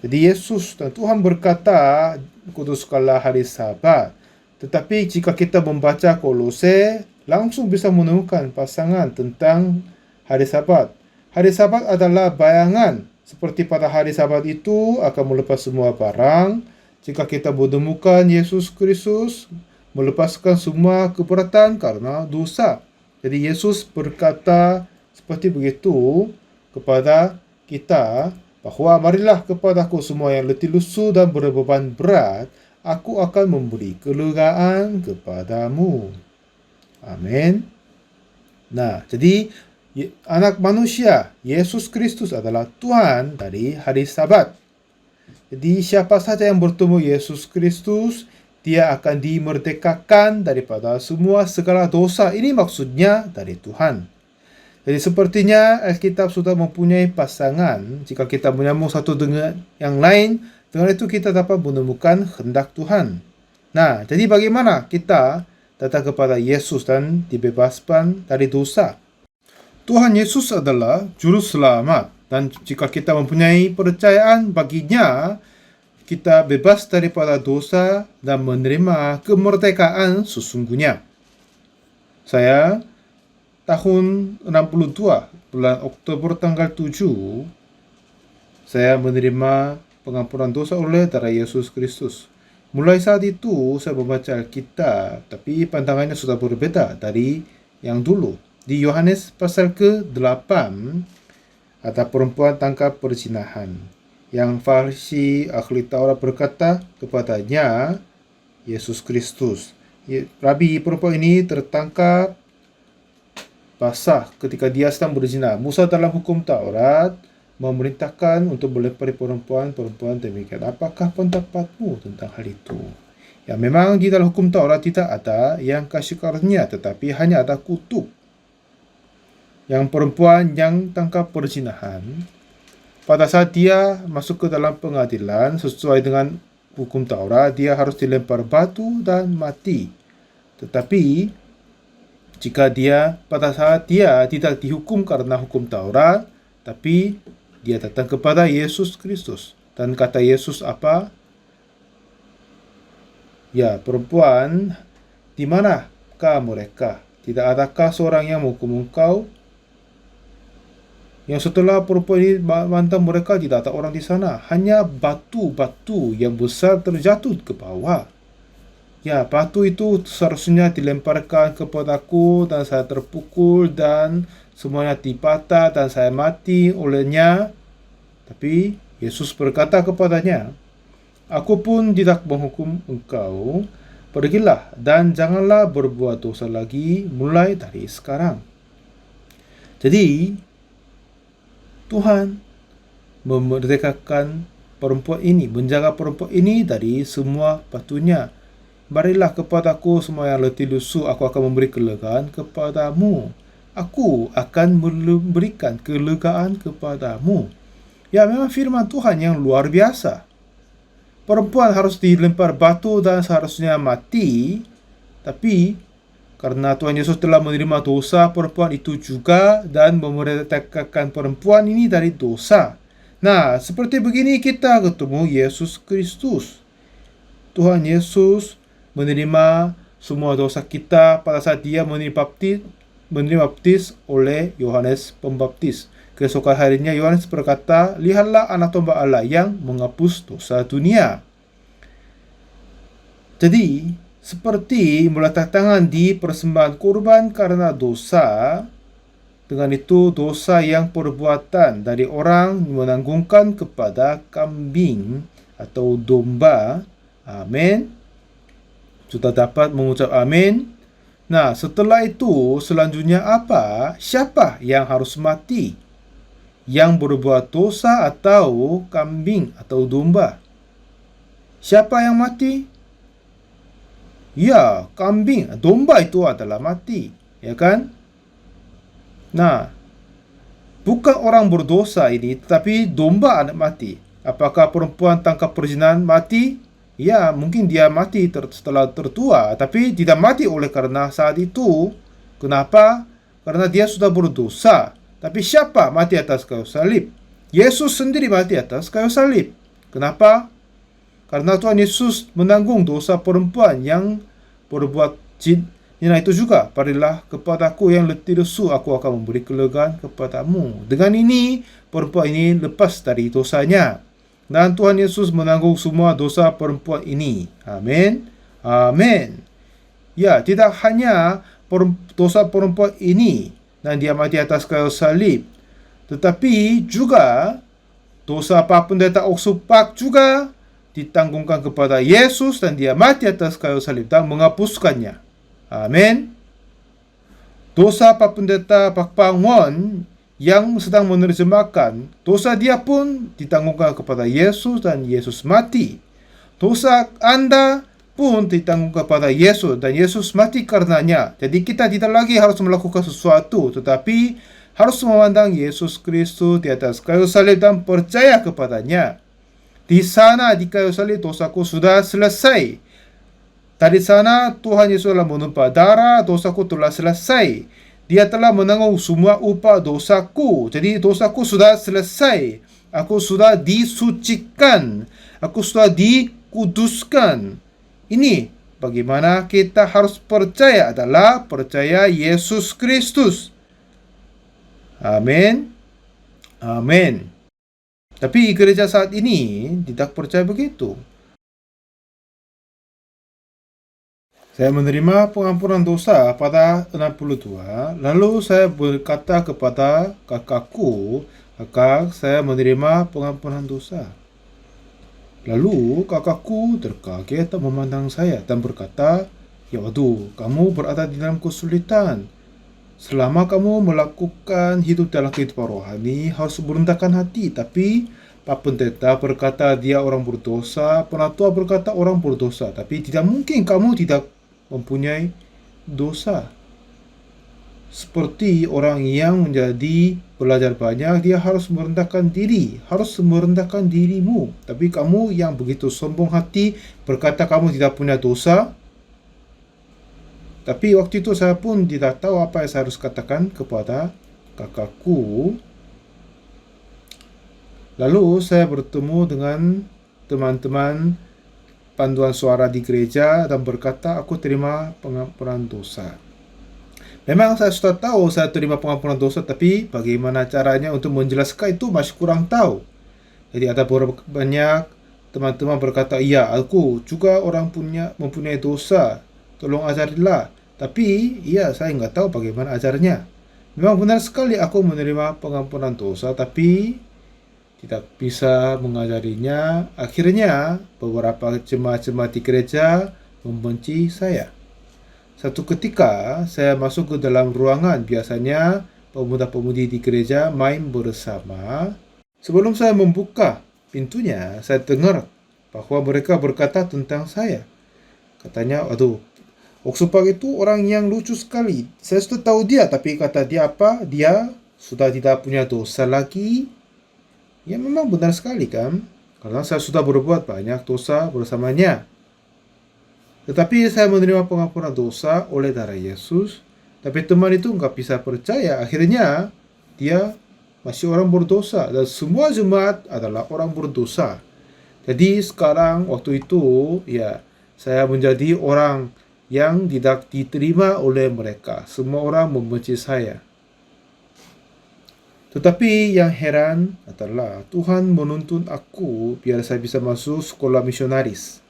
Jadi Yesus dan Tuhan berkata, kuduskanlah hari Sabat. Tetapi jika kita membaca Kolose, langsung bisa menemukan pasangan tentang hari Sabat. Hari Sabat adalah bayangan. Seperti pada hari Sabat itu akan melepas semua barang. Jika kita menemukan Yesus Kristus, melepaskan semua keberatan karena dosa. Jadi Yesus berkata seperti begitu kepada kita, bahwa marilah kepadaku semua yang letih lesu dan berbeban berat, aku akan memberi kelegaan kepadamu. Amin. Nah, jadi anak manusia, Yesus Kristus adalah Tuhan dari hari Sabat. Jadi siapa saja yang bertemu Yesus Kristus, dia akan dimerdekakan daripada semua segala dosa. Ini maksudnya dari Tuhan. Jadi sepertinya Alkitab sudah mempunyai pasangan. Jika kita menyambung satu dengan yang lain, dengan itu kita dapat menemukan kehendak Tuhan. Nah, jadi bagaimana kita datang kepada Yesus dan dibebaskan dari dosa? Tuhan Yesus adalah juru selamat, dan jika kita mempunyai percayaan baginya, kita bebas daripada dosa dan menerima kemerdekaan sesungguhnya. Saya tahun 62, bulan Oktober tanggal 7, saya menerima pengampunan dosa oleh darah Yesus Kristus. Mulai saat itu saya membaca Alkitab, tapi pandangannya sudah berbeda dari yang dulu. Di Yohanes pasal ke-8 ada perempuan tangkap perzinahan. Yang Farisi ahli Taurat berkata kepadanya, Yesus Kristus, Rabi, perempuan ini tertangkap basah ketika dia sedang berzina. Musa dalam hukum Taurat memerintahkan untuk melempari perempuan demikian. Apakah pendapatmu tentang hal itu? Ya, memang di dalam hukum Taurat tidak ada yang kasih karunia, tetapi hanya ada kutuk. Yang perempuan yang tangkap perzinahan, pada saat dia masuk ke dalam pengadilan sesuai dengan hukum Taurat, dia harus dilempar batu dan mati. Tetapi jika pada saat dia tidak dihukum karena hukum Taurat, tapi dia datang kepada Yesus Kristus. Dan kata Yesus apa? Ya, perempuan, di manakah mereka? Tidak adakah seorang yang menghukum engkau? Yang setelah perempuan ini bantah mereka, tidak ada orang di sana. Hanya batu-batu yang besar terjatuh ke bawah. Ya, batu itu seharusnya dilemparkan kepadaku dan saya terpukul dan semuanya dipatah dan saya mati olehnya. Tapi Yesus berkata kepadanya, Aku pun tidak menghukum engkau. Pergilah dan janganlah berbuat dosa lagi mulai dari sekarang. Jadi, Tuhan memerdekakan perempuan ini, menjaga perempuan ini dari semua batunya. Marilah kepadaku semua yang letih lesu, aku akan memberi kelegaan kepadamu. Aku akan memberikan kelegaan kepadamu. Ya, memang firman Tuhan yang luar biasa. Perempuan harus dilempar batu dan seharusnya mati, tapi karena Tuhan Yesus telah menerima dosa perempuan itu juga dan memerdekakan perempuan ini dari dosa. Nah, seperti begini kita ketemu Yesus Kristus. Tuhan Yesus menerima semua dosa kita pada saat dia menerima baptis oleh Yohanes Pembaptis. Keesokan harinya Yohanes berkata, Lihatlah anak domba Allah yang menghapus dosa dunia. Jadi, seperti meletak tangan di persembahan kurban karena dosa, dengan itu dosa yang perbuatan dari orang menanggungkan kepada kambing atau domba. Amin. Sudah dapat mengucap amin? Nah, setelah itu selanjutnya apa? Siapa yang harus mati? Yang berbuat dosa atau kambing atau domba? Siapa yang mati? Ya, kambing, domba itu adalah mati, ya kan? Nah, bukan orang berdosa ini, tetapi domba anak mati. Apakah perempuan tangkap perzinahan mati? Ya, mungkin dia mati setelah tertua, tapi tidak mati oleh karena saat itu. Kenapa? Karena dia sudah berdosa. Tapi siapa mati atas kayu salib? Yesus sendiri mati atas kayu salib. Kenapa? Karena Tuhan Yesus menanggung dosa perempuan yang berbuat zina itu juga. Marilah kepadaku yang letih lesu, aku akan memberi kelegaan kepadamu. Dengan ini, perempuan ini lepas dari dosanya. Dan Tuhan Yesus menanggung semua dosa perempuan ini. Amin. Amin. Ya, tidak hanya dosa perempuan ini dan dia mati atas kayu salib, tetapi juga dosa Pak Pendeta Oksupak juga ditanggungkan kepada Yesus dan dia mati atas kayu salib dan menghapuskannya. Amin. Dosa Pak Pendeta Pak Pangwon yang sedang menerjemahkan, dosa dia pun ditanggungkan kepada Yesus dan Yesus mati. Dosa Anda pun ditanggung kepada Yesus dan Yesus mati karenanya. Jadi kita tidak lagi harus melakukan sesuatu, tetapi harus memandang Yesus Kristus di atas kayu salib dan percaya kepadanya. Di sana di kayu salib dosaku sudah selesai. Dari sana Tuhan Yesus telah menumpah darah, dosaku telah selesai. Dia telah menanggung semua upah dosaku. Jadi dosaku sudah selesai. Aku sudah disucikan. Aku sudah dikuduskan. Ini bagaimana kita harus percaya adalah percaya Yesus Kristus. Amin. Amin. Tapi gereja saat ini tidak percaya begitu. Saya menerima pengampunan dosa pada 62, lalu saya berkata kepada kakakku, "Kakak, saya menerima pengampunan dosa." Lalu kakakku terkaget dan memandang saya dan berkata, "Ya waduh, kamu berada di dalam kesulitan. Selama kamu melakukan hidup dalam kehidupan rohani, harus merendahkan hati." Tapi Pak Pendeta berkata dia orang berdosa, penatua berkata orang berdosa, tapi tidak mungkin kamu tidak mempunyai dosa. Seperti orang yang menjadi belajar banyak, dia harus merendahkan diri, harus merendahkan dirimu. Tapi kamu yang begitu sombong hati berkata kamu tidak punya dosa. Tapi waktu itu saya pun tidak tahu apa yang saya harus katakan kepada kakakku. Lalu saya bertemu dengan teman-teman panduan suara di gereja dan berkata, "Aku terima pengampunan dosa." Memang saya sudah tahu saya terima pengampunan dosa, tapi bagaimana caranya untuk menjelaskan itu masih kurang tahu. Jadi ada banyak teman-teman berkata, "Iya, aku juga orang mempunyai dosa. Tolong ajarilah." Tapi iya, saya nggak tahu bagaimana ajarnya. Memang benar sekali aku menerima pengampunan dosa, tapi tidak bisa mengajarinya. Akhirnya beberapa jemaat-jemaat di gereja membenci saya. Satu ketika saya masuk ke dalam ruangan, biasanya pemuda-pemudi di gereja main bersama. Sebelum saya membuka pintunya, saya dengar bahwa mereka berkata tentang saya. Katanya, "Aduh, Oxupak itu orang yang lucu sekali. Saya sudah tahu dia, tapi kata dia apa? Dia sudah tidak punya dosa lagi." Ya memang benar sekali kan? Karena saya sudah berbuat banyak dosa bersamanya. Tetapi saya menerima pengampunan dosa oleh darah Yesus. Tapi teman itu nggak bisa percaya. Akhirnya dia masih orang berdosa. Dan semua jemaat adalah orang berdosa. Jadi sekarang waktu itu ya saya menjadi orang yang tidak diterima oleh mereka. Semua orang membenci saya. Tetapi yang heran adalah Tuhan menuntun aku biar saya bisa masuk sekolah misionaris.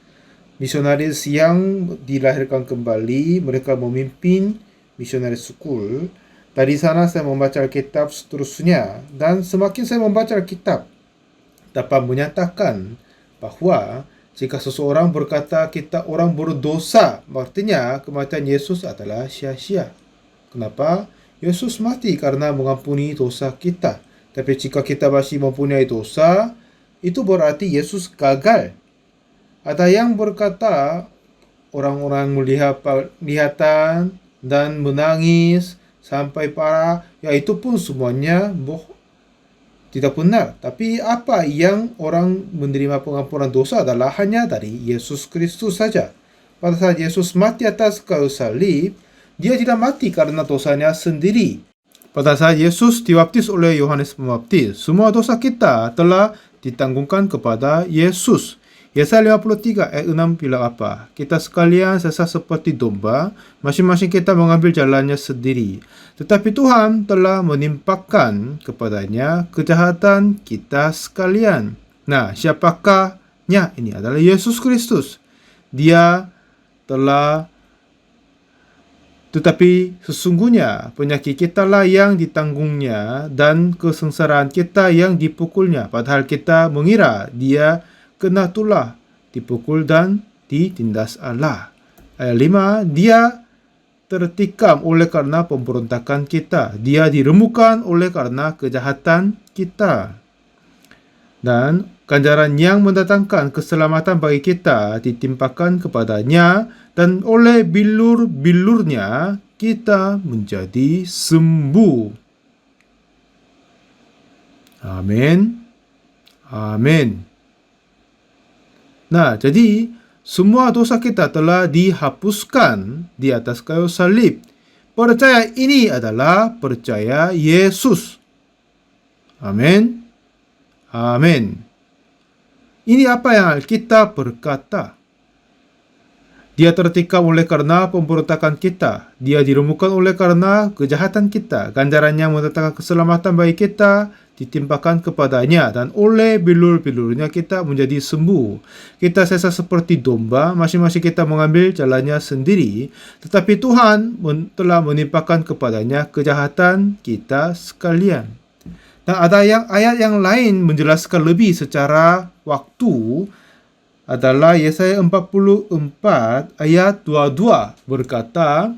Misionaris yang dilahirkan kembali, mereka memimpin misionaris school. Dari sana saya membaca Alkitab seterusnya, dan semakin saya membaca Alkitab, dapat menyatakan bahwa jika seseorang berkata kita orang berdosa, artinya kematian Yesus adalah sia-sia. Kenapa? Yesus mati karena mengampuni dosa kita. Tapi jika kita masih mempunyai dosa, itu berarti Yesus gagal. Ada yang berkata orang-orang melihat lihatan dan menangis sampai parah, ya itu pun semuanya tidak benar. Tapi apa yang orang menerima pengampunan dosa adalah hanya dari Yesus Kristus saja. Pada saat Yesus mati atas kayu salib, dia tidak mati karena dosanya sendiri. Pada saat Yesus dibaptis oleh Yohanes Pembaptis, semua dosa kita telah ditanggungkan kepada Yesus. Yesaya 53 ayat 6 bilang apa? Kita sekalian sesat seperti domba, masing-masing kita mengambil jalannya sendiri. Tetapi Tuhan telah menimpakan kepadanya kejahatan kita sekalian. Nah, siapakahnya? Ini adalah Yesus Kristus. Dia telah Tetapi sesungguhnya penyakit kita lah yang ditanggungnya dan kesengsaraan kita yang dipukulnya. Padahal kita mengira dia kena tulah, dipukul dan ditindas Allah. Ayat 5, dia tertikam oleh karena pemberontakan kita. Dia diremukkan oleh karena kejahatan kita. Dan ganjaran yang mendatangkan keselamatan bagi kita ditimpakan kepadanya, dan oleh bilur-bilurnya kita menjadi sembuh. Amin. Amin. Nah, jadi semua dosa kita telah dihapuskan di atas kayu salib. Percaya ini adalah percaya Yesus. Amin. Amin. Ini apa yang Alkitab berkata. Dia tertikam oleh karena pemberontakan kita. Dia diremukkan oleh karena kejahatan kita. Ganjarannya mendatangkan keselamatan bagi kita ditimpakan kepadanya, dan oleh bilur-bilurnya kita menjadi sembuh. Kita sesa seperti domba, masing-masing kita mengambil jalannya sendiri, tetapi Tuhan telah menimpakan kepadanya kejahatan kita sekalian. Dan ada ayat yang lain menjelaskan lebih secara waktu, adalah Yesaya 44 ayat 22 berkata,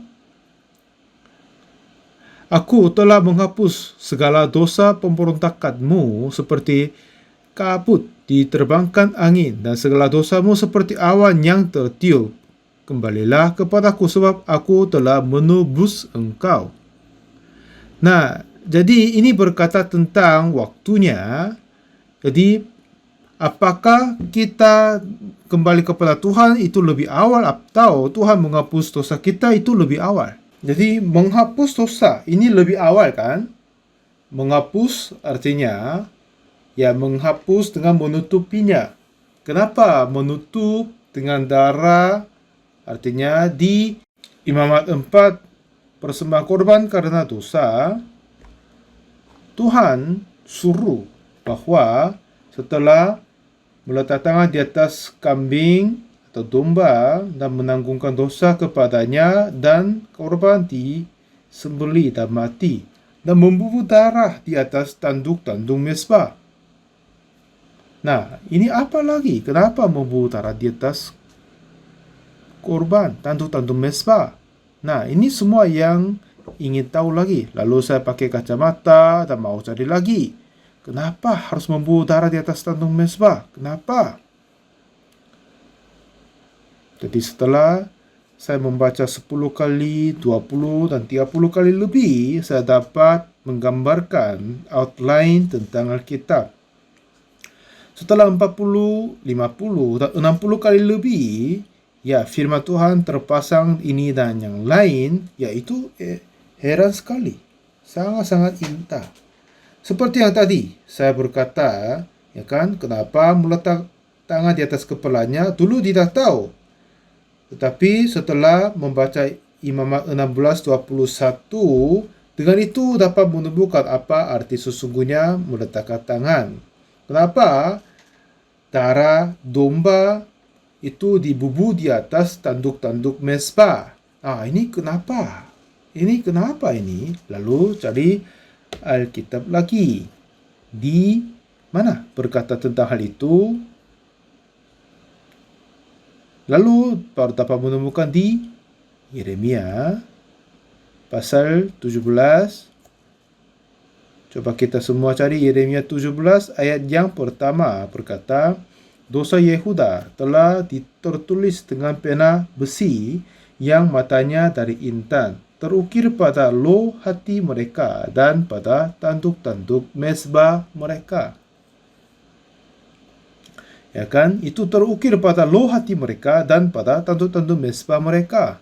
Aku telah menghapus segala dosa pemberontakanmu seperti kabut diterbangkan angin, dan segala dosamu seperti awan yang tertiup. Kembalilah kepadaku sebab aku telah menebus engkau. Nah, jadi ini berkata tentang waktunya. Jadi apakah kita kembali kepada Tuhan itu lebih awal, atau Tuhan menghapus dosa kita itu lebih awal? Jadi menghapus dosa ini lebih awal kan? Menghapus artinya ya menghapus dengan menutupinya. Kenapa menutup dengan darah? Artinya di Imamat 4 persembahan korban karena dosa, Tuhan suruh bahwa setelah meletak tangan di atas kambing atau domba dan menanggungkan dosa kepadanya, dan korban disembelih dan mati, dan membubuh darah di atas tanduk-tanduk mezbah. Nah, ini apa lagi? Kenapa membubuh darah di atas korban, tanduk-tanduk mezbah? Nah, ini semua yang ingin tahu lagi. Lalu saya pakai kacamata dan mau cari lagi. Kenapa harus membubuh darah di atas tanduk mezbah? Kenapa? Jadi setelah saya membaca 10 kali, 20 dan 30 kali lebih, saya dapat menggambarkan outline tentang Alkitab. Setelah 40, 50 dan 60 kali lebih, ya firman Tuhan terpasang ini dan yang lain, yaitu heran sekali. Sangat-sangat indah. Seperti yang tadi saya berkata, ya kan, kenapa meletak tangan di atas kepalanya? Dulu tidak tahu. Tetapi setelah membaca Imamat 16:21, dengan itu dapat menemukan apa arti sesungguhnya meletakkan tangan. Kenapa darah domba itu dibubuh di atas tanduk-tanduk mezbah? Ini kenapa? Ini kenapa ini? Lalu cari Alkitab lagi. Di mana berkata tentang hal itu? Lalu baru dapat menemukan di Yeremia pasal 17. Coba kita semua cari Yeremia 17 ayat yang pertama berkata, dosa Yehuda telah tertulis dengan pena besi yang matanya dari intan, terukir pada loh hati mereka dan pada tanduk-tanduk mezbah mereka. Ya kan? Itu terukir pada loh hati mereka dan pada tanduk-tanduk mezbah mereka.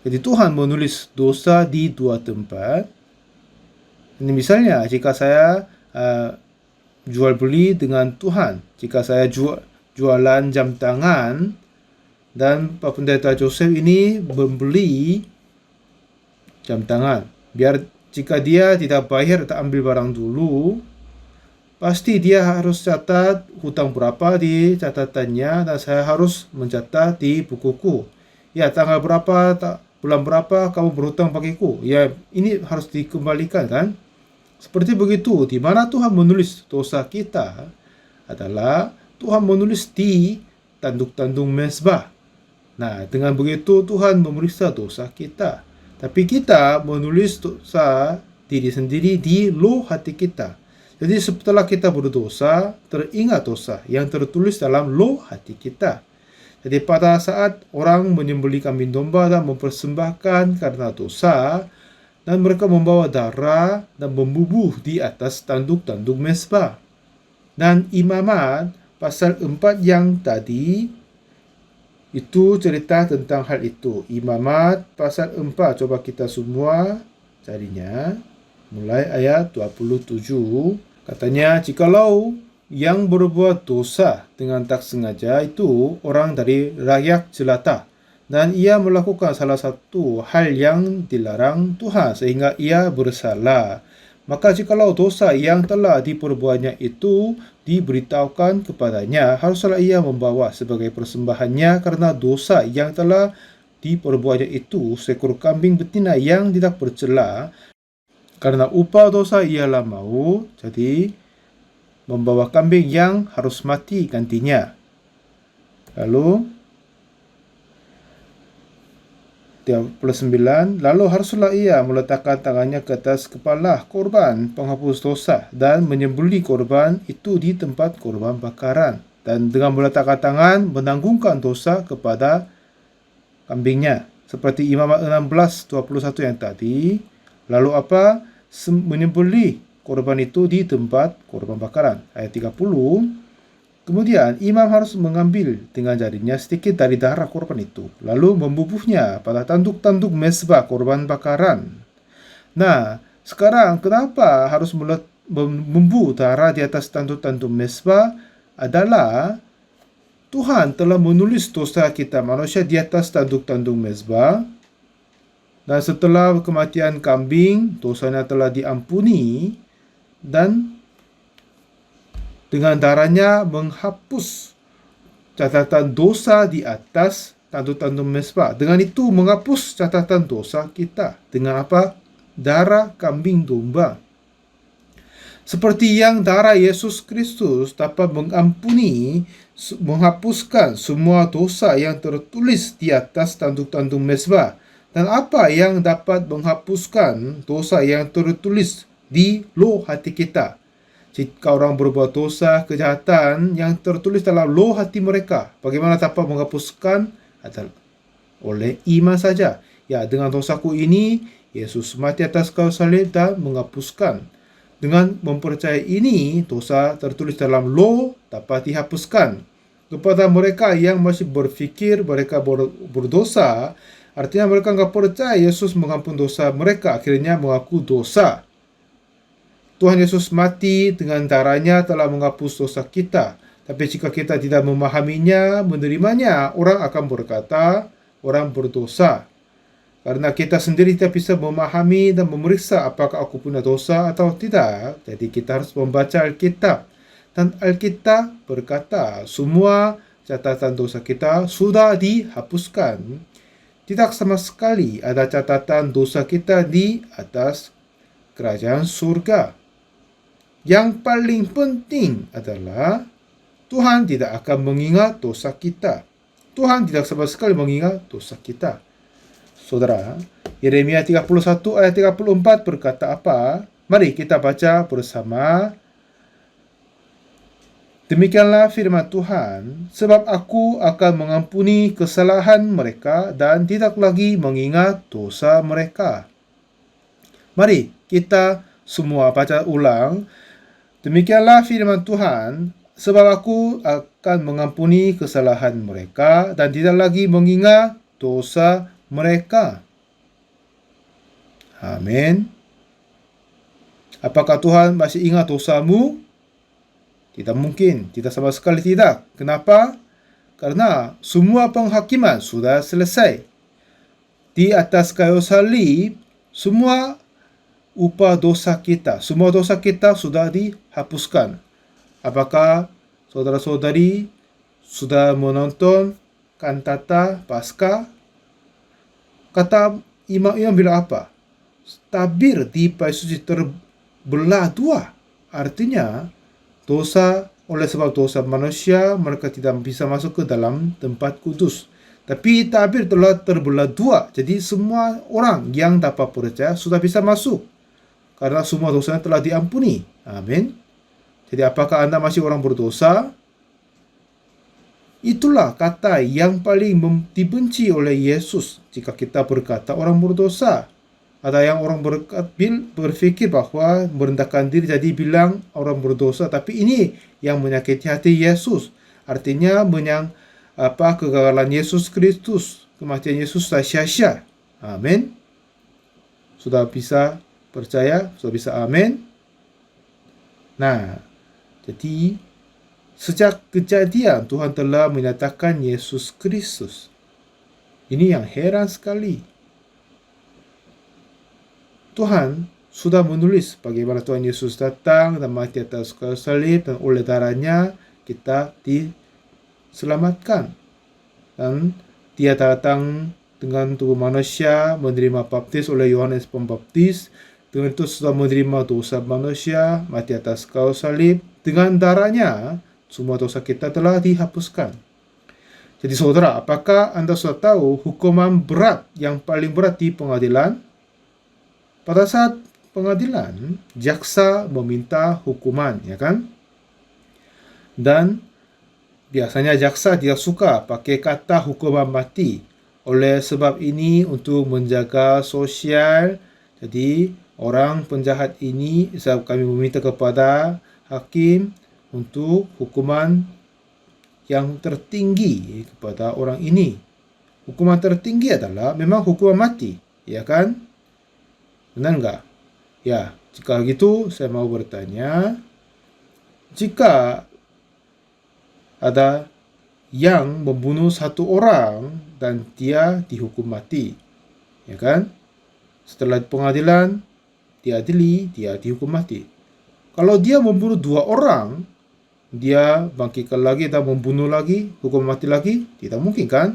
Jadi Tuhan menulis dosa di dua tempat. Ini misalnya jika saya jual beli dengan Tuhan, jika saya jualan jam tangan dan Pak Pendeta Joseph ini membeli jam tangan, biar jika dia tidak bayar atau ambil barang dulu, pasti dia harus catat hutang berapa di catatannya, dan saya harus mencatat di bukuku. Ya, tanggal berapa, bulan berapa kamu berhutang bagiku. Ya, ini harus dikembalikan kan. Seperti begitu, di mana Tuhan menulis dosa kita adalah Tuhan menulis di tanduk-tanduk mezbah. Nah, dengan begitu Tuhan memeriksa dosa kita. Tapi kita menulis dosa diri sendiri di loh hati kita. Jadi setelah kita berdosa, teringat dosa yang tertulis dalam loh hati kita. Jadi pada saat orang menyembelih kambing domba dan mempersembahkan karena dosa, dan mereka membawa darah dan membubuh di atas tanduk-tanduk mezbah. Dan Imamat pasal 4 yang tadi, itu cerita tentang hal itu. Imamat pasal 4, coba kita semua carinya. Mulai ayat 27. Katanya, jikalau yang berbuat dosa dengan tak sengaja itu orang dari rakyat jelata, dan ia melakukan salah satu hal yang dilarang Tuhan sehingga ia bersalah. Maka jikalau dosa yang telah diperbuatnya itu diberitahukan kepadanya, haruslah ia membawa sebagai persembahannya karena dosa yang telah diperbuatnya itu seekor kambing betina yang tidak bercela, karena upah dosa ialah maut, jadi membawa kambing yang harus mati gantinya. Lalu 39, lalu haruslah ia meletakkan tangannya ke atas kepala korban penghapus dosa dan menyembelih korban itu di tempat korban bakaran, dan dengan meletakkan tangan menanggungkan dosa kepada kambingnya, seperti Imamat 16:21 yang tadi. Lalu apa? Menyembelih korban itu di tempat korban bakaran. Ayat 30. Kemudian imam harus mengambil dengan jarinya sedikit dari darah korban itu, lalu membubuhnya pada tanduk-tanduk mezbah korban bakaran. Nah, sekarang kenapa harus membubuh darah di atas tanduk-tanduk mezbah? Adalah Tuhan telah menulis dosa kita manusia di atas tanduk-tanduk mezbah, dan setelah kematian kambing, dosanya telah diampuni, dan dengan darahnya menghapus catatan dosa di atas tanduk-tanduk mezbah. Dengan itu menghapus catatan dosa kita. Dengan apa? Darah kambing domba. Seperti yang darah Yesus Kristus dapat mengampuni, menghapuskan semua dosa yang tertulis di atas tanduk-tanduk mezbah. Dan apa yang dapat menghapuskan dosa yang tertulis di loh hati kita? Jika orang berbuat dosa, kejahatan yang tertulis dalam loh hati mereka, bagaimana dapat menghapuskan? Adalah oleh iman saja. Ya, dengan dosaku ini, Yesus mati atas kayu salib dan menghapuskan. Dengan mempercayai ini, dosa tertulis dalam loh dapat dihapuskan. Kepada mereka yang masih berfikir mereka berdosa, artinya mereka nggak percaya Yesus mengampuni dosa mereka, akhirnya mengaku dosa. Tuhan Yesus mati dengan darahnya telah menghapus dosa kita. Tapi jika kita tidak memahaminya, menerimanya, orang akan berkata, orang berdosa. Karena kita sendiri tidak bisa memahami dan memeriksa apakah aku punya dosa atau tidak. Jadi kita harus membaca Alkitab. Dan Alkitab berkata, semua catatan dosa kita sudah dihapuskan. Tidak sama sekali ada catatan dosa kita di atas kerajaan surga. Yang paling penting adalah Tuhan tidak akan mengingat dosa kita. Tuhan tidak sama sekali mengingat dosa kita. Saudara, Yeremia 31 ayat 34 berkata apa? Mari kita baca bersama. Demikianlah firman Tuhan, sebab aku akan mengampuni kesalahan mereka dan tidak lagi mengingat dosa mereka. Mari kita semua baca ulang. Demikianlah firman Tuhan, sebab aku akan mengampuni kesalahan mereka dan tidak lagi mengingat dosa mereka. Amin. Apakah Tuhan masih ingat dosamu? Tidak mungkin, tidak sama sekali tidak. Kenapa? Karena semua penghakiman sudah selesai. Di atas kayu salib, semua upah dosa kita, semua dosa kita sudah dihapuskan. Apakah saudara-saudari sudah menonton kantata Paskah? Kata imam-imam bilang apa? Tabir di bait suci terbelah dua. Artinya dosa, oleh sebab dosa manusia, mereka tidak bisa masuk ke dalam tempat kudus. Tapi tabir telah terbelah dua. Jadi semua orang yang dapat percaya sudah bisa masuk. Karena semua dosanya telah diampuni. Amin. Jadi apakah Anda masih orang berdosa? Itulah kata yang paling dibenci oleh Yesus jika kita berkata orang berdosa. Ada yang orang berpikir bahwa merendahkan diri jadi bilang orang berdosa, tapi ini yang menyakiti hati Yesus. Artinya kegagalan Yesus Kristus, kematian Yesus sudah sia-sia. Amin. Sudah bisa percaya? Sudah bisa amin? Nah, jadi Sejak kejadian Tuhan telah menyatakan Yesus Kristus. Ini yang heran sekali. Tuhan sudah menulis bagaimana Tuhan Yesus datang dan mati atas kayu salib, dan oleh darahnya kita diselamatkan. Dan Dia datang dengan tubuh manusia, menerima baptis oleh Yohanes Pembaptis. Dengan itu sudah menerima dosa manusia, mati atas kayu salib. Dengan darahnya semua dosa kita telah dihapuskan. Jadi saudara, apakah Anda sudah tahu hukuman berat yang paling berat di pengadilan? Pada saat pengadilan, jaksa meminta hukuman, ya kan? Dan biasanya jaksa tidak suka pakai kata hukuman mati. Oleh sebab ini, untuk menjaga sosial, jadi orang penjahat ini, kami meminta kepada hakim untuk hukuman yang tertinggi kepada orang ini. Hukuman tertinggi adalah memang hukuman mati, ya kan? Benar enggak? Ya, jika gitu saya mau bertanya, jika ada yang membunuh satu orang dan dia dihukum mati, ya kan? Setelah pengadilan diadili, dia dihukum mati. Kalau dia membunuh 2 orang, dia bangkitkan lagi dan membunuh lagi, hukum mati lagi? Tidak mungkin kan?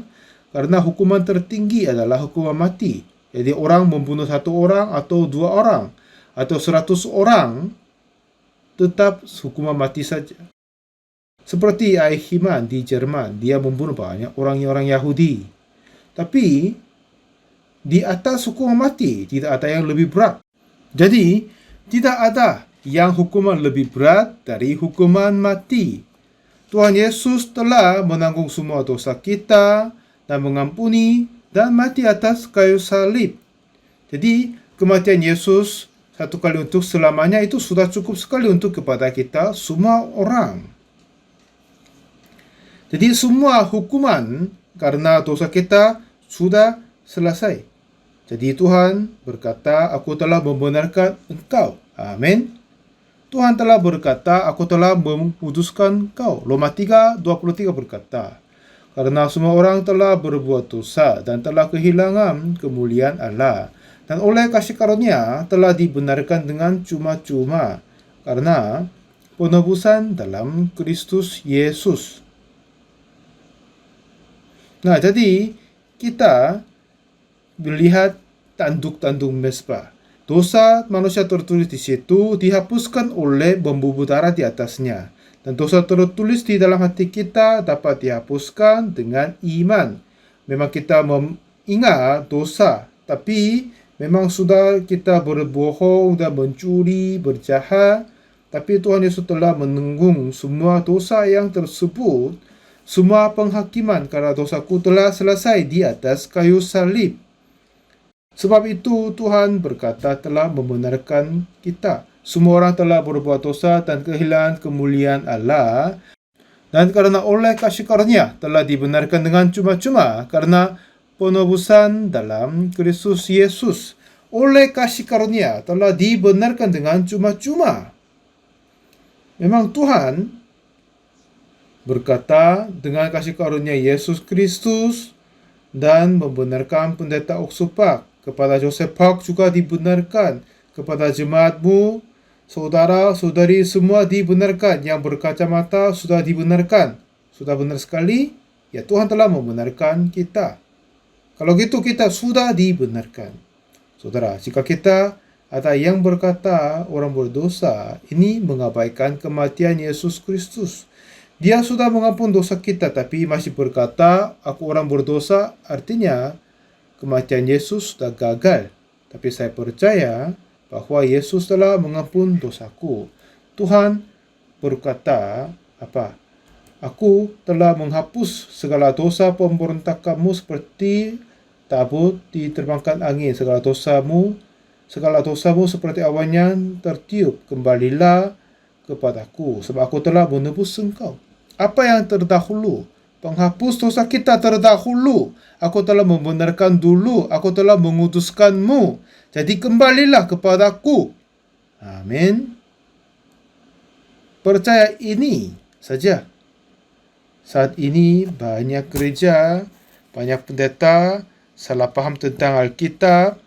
Karena hukuman tertinggi adalah hukuman mati. Jadi orang membunuh 1 orang atau 2 orang atau 100 orang, tetap hukuman mati saja. Seperti Eichmann di Jerman, dia membunuh banyak orang Yahudi. Tapi di atas hukuman mati tidak ada yang lebih berat. Jadi tidak ada yang hukuman lebih berat dari hukuman mati. Tuhan Yesus telah menanggung semua dosa kita dan mengampuni dan mati atas kayu salib. Jadi kematian Yesus satu kali untuk selamanya itu sudah cukup sekali untuk kepada kita semua orang. Jadi semua hukuman karena dosa kita sudah selesai. Jadi Tuhan berkata, aku telah membenarkan engkau. Amin. Tuhan telah berkata, aku telah memutuskan engkau. Roma 3:23 berkata, karena semua orang telah berbuat dosa dan telah kehilangan kemuliaan Allah, dan oleh kasih karunia telah dibenarkan dengan cuma-cuma karena penebusan dalam Kristus Yesus. Nah, jadi kita melihat tanduk-tanduk mezbah. Dosa manusia tertulis di situ dihapuskan oleh membubuh darah di atasnya. Dan dosa tertulis di dalam hati kita dapat dihapuskan dengan iman. Memang kita mengingat dosa, tapi memang sudah kita berbohong dan mencuri, berjahat. Tapi Tuhan Yesus telah menanggung semua dosa yang tersebut. Semua penghakiman karena dosaku telah selesai di atas kayu salib. Sebab itu Tuhan berkata telah membenarkan kita. Semua orang telah berbuat dosa dan kehilangan kemuliaan Allah. Dan karena oleh kasih karunia telah dibenarkan dengan cuma-cuma karena penebusan dalam Kristus Yesus. Oleh kasih karunia telah dibenarkan dengan cuma-cuma. Memang Tuhan berkata dengan kasih karunia Yesus Kristus dan membenarkan pendeta Oksupak. Kepada Joseph Park juga dibenarkan. Kepada jemaatmu, saudara-saudari semua dibenarkan. Yang berkacamata sudah dibenarkan. Sudah benar sekali? Ya, Tuhan telah membenarkan kita. Kalau gitu kita sudah dibenarkan. Saudara, jika kita ada yang berkata orang berdosa, ini mengabaikan kematian Yesus Kristus. Dia sudah mengampun dosa kita, tapi masih berkata, aku orang berdosa, artinya kematian Yesus sudah gagal. Tapi saya percaya bahwa Yesus telah mengampun dosaku. Tuhan berkata, aku telah menghapus segala dosa pemberontakanmu seperti tabut diterbangkan angin. Segala dosamu seperti awan yang tertiup. Kembalilah kepadaku, sebab aku telah menebus engkau. Apa yang terdahulu? Penghapus dosa kita terdahulu. Aku telah membenarkan dulu. Aku telah mengutuskanmu. Jadi kembalilah kepadaku. Amin. Percaya ini saja. saat ini banyak gereja, banyak pendeta salah paham tentang Alkitab,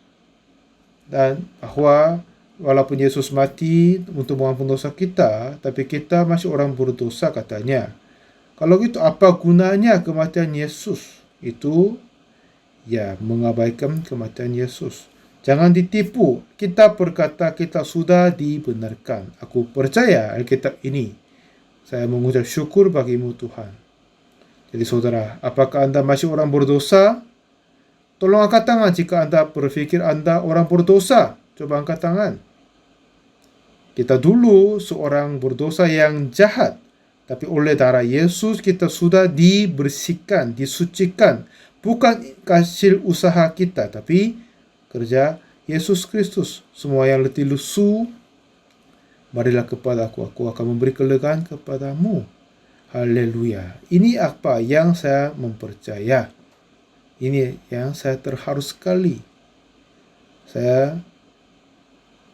dan bahwa walaupun Yesus mati untuk mengampuni dosa kita, tapi kita masih orang berdosa katanya. Kalau gitu apa gunanya kematian Yesus? Itu ya mengabaikan kematian Yesus. Jangan ditipu. Kita berkata kita sudah dibenarkan. Aku percaya Alkitab ini. Saya mengucap syukur bagimu Tuhan. Jadi saudara, apakah Anda masih orang berdosa? Tolong angkat tangan jika Anda berpikir Anda orang berdosa. Coba angkat tangan. Kita dulu seorang berdosa yang jahat. Tapi oleh darah Yesus kita sudah dibersihkan, disucikan. Bukan hasil usaha kita, tapi kerja Yesus Kristus. Semua yang letih lesu, marilah kepada aku akan memberi kelegaan kepadamu. Haleluya. Ini apa yang saya mempercaya. Ini yang saya terharu sekali. Saya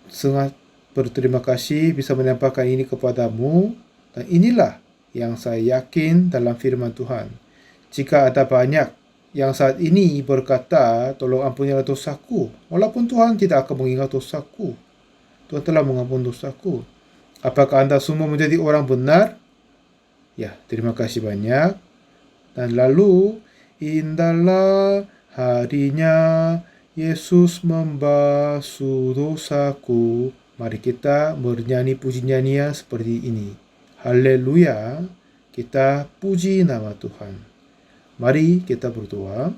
sangat berterima kasih bisa menyampaikan ini kepadamu. Dan inilah yang saya yakin dalam firman Tuhan. Jika ada banyak yang saat ini berkata, tolong ampunilah dosaku. Walaupun Tuhan tidak akan mengingat dosaku. Tuhan telah mengampuni dosaku. Apakah Anda semua menjadi orang benar? Ya, terima kasih banyak. Dan lalu, indahlah harinya Yesus membasuh dosaku. Mari kita bernyanyi puji nyanyian seperti ini. Haleluya, kita puji nama Tuhan. Mari kita berdoa.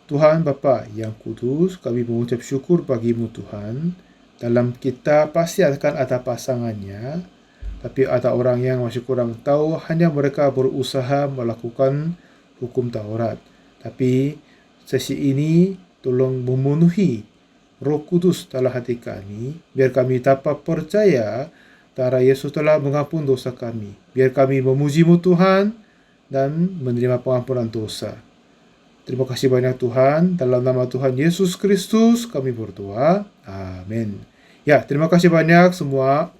Tuhan Bapa yang kudus, kami mengucap syukur bagimu Tuhan. Dalam kita pasti akan ada pasangannya. Tapi ada orang yang masih kurang tahu, hanya mereka berusaha melakukan hukum Taurat. Tapi sesi ini tolong memenuhi Roh Kudus dalam hati kami, biar kami dapat percaya darah Yesus telah mengampuni dosa kami. Biar kami memuji-Mu Tuhan dan menerima pengampunan dosa. Terima kasih banyak Tuhan, dalam nama Tuhan Yesus Kristus kami berdoa. Amin. Ya, terima kasih banyak semua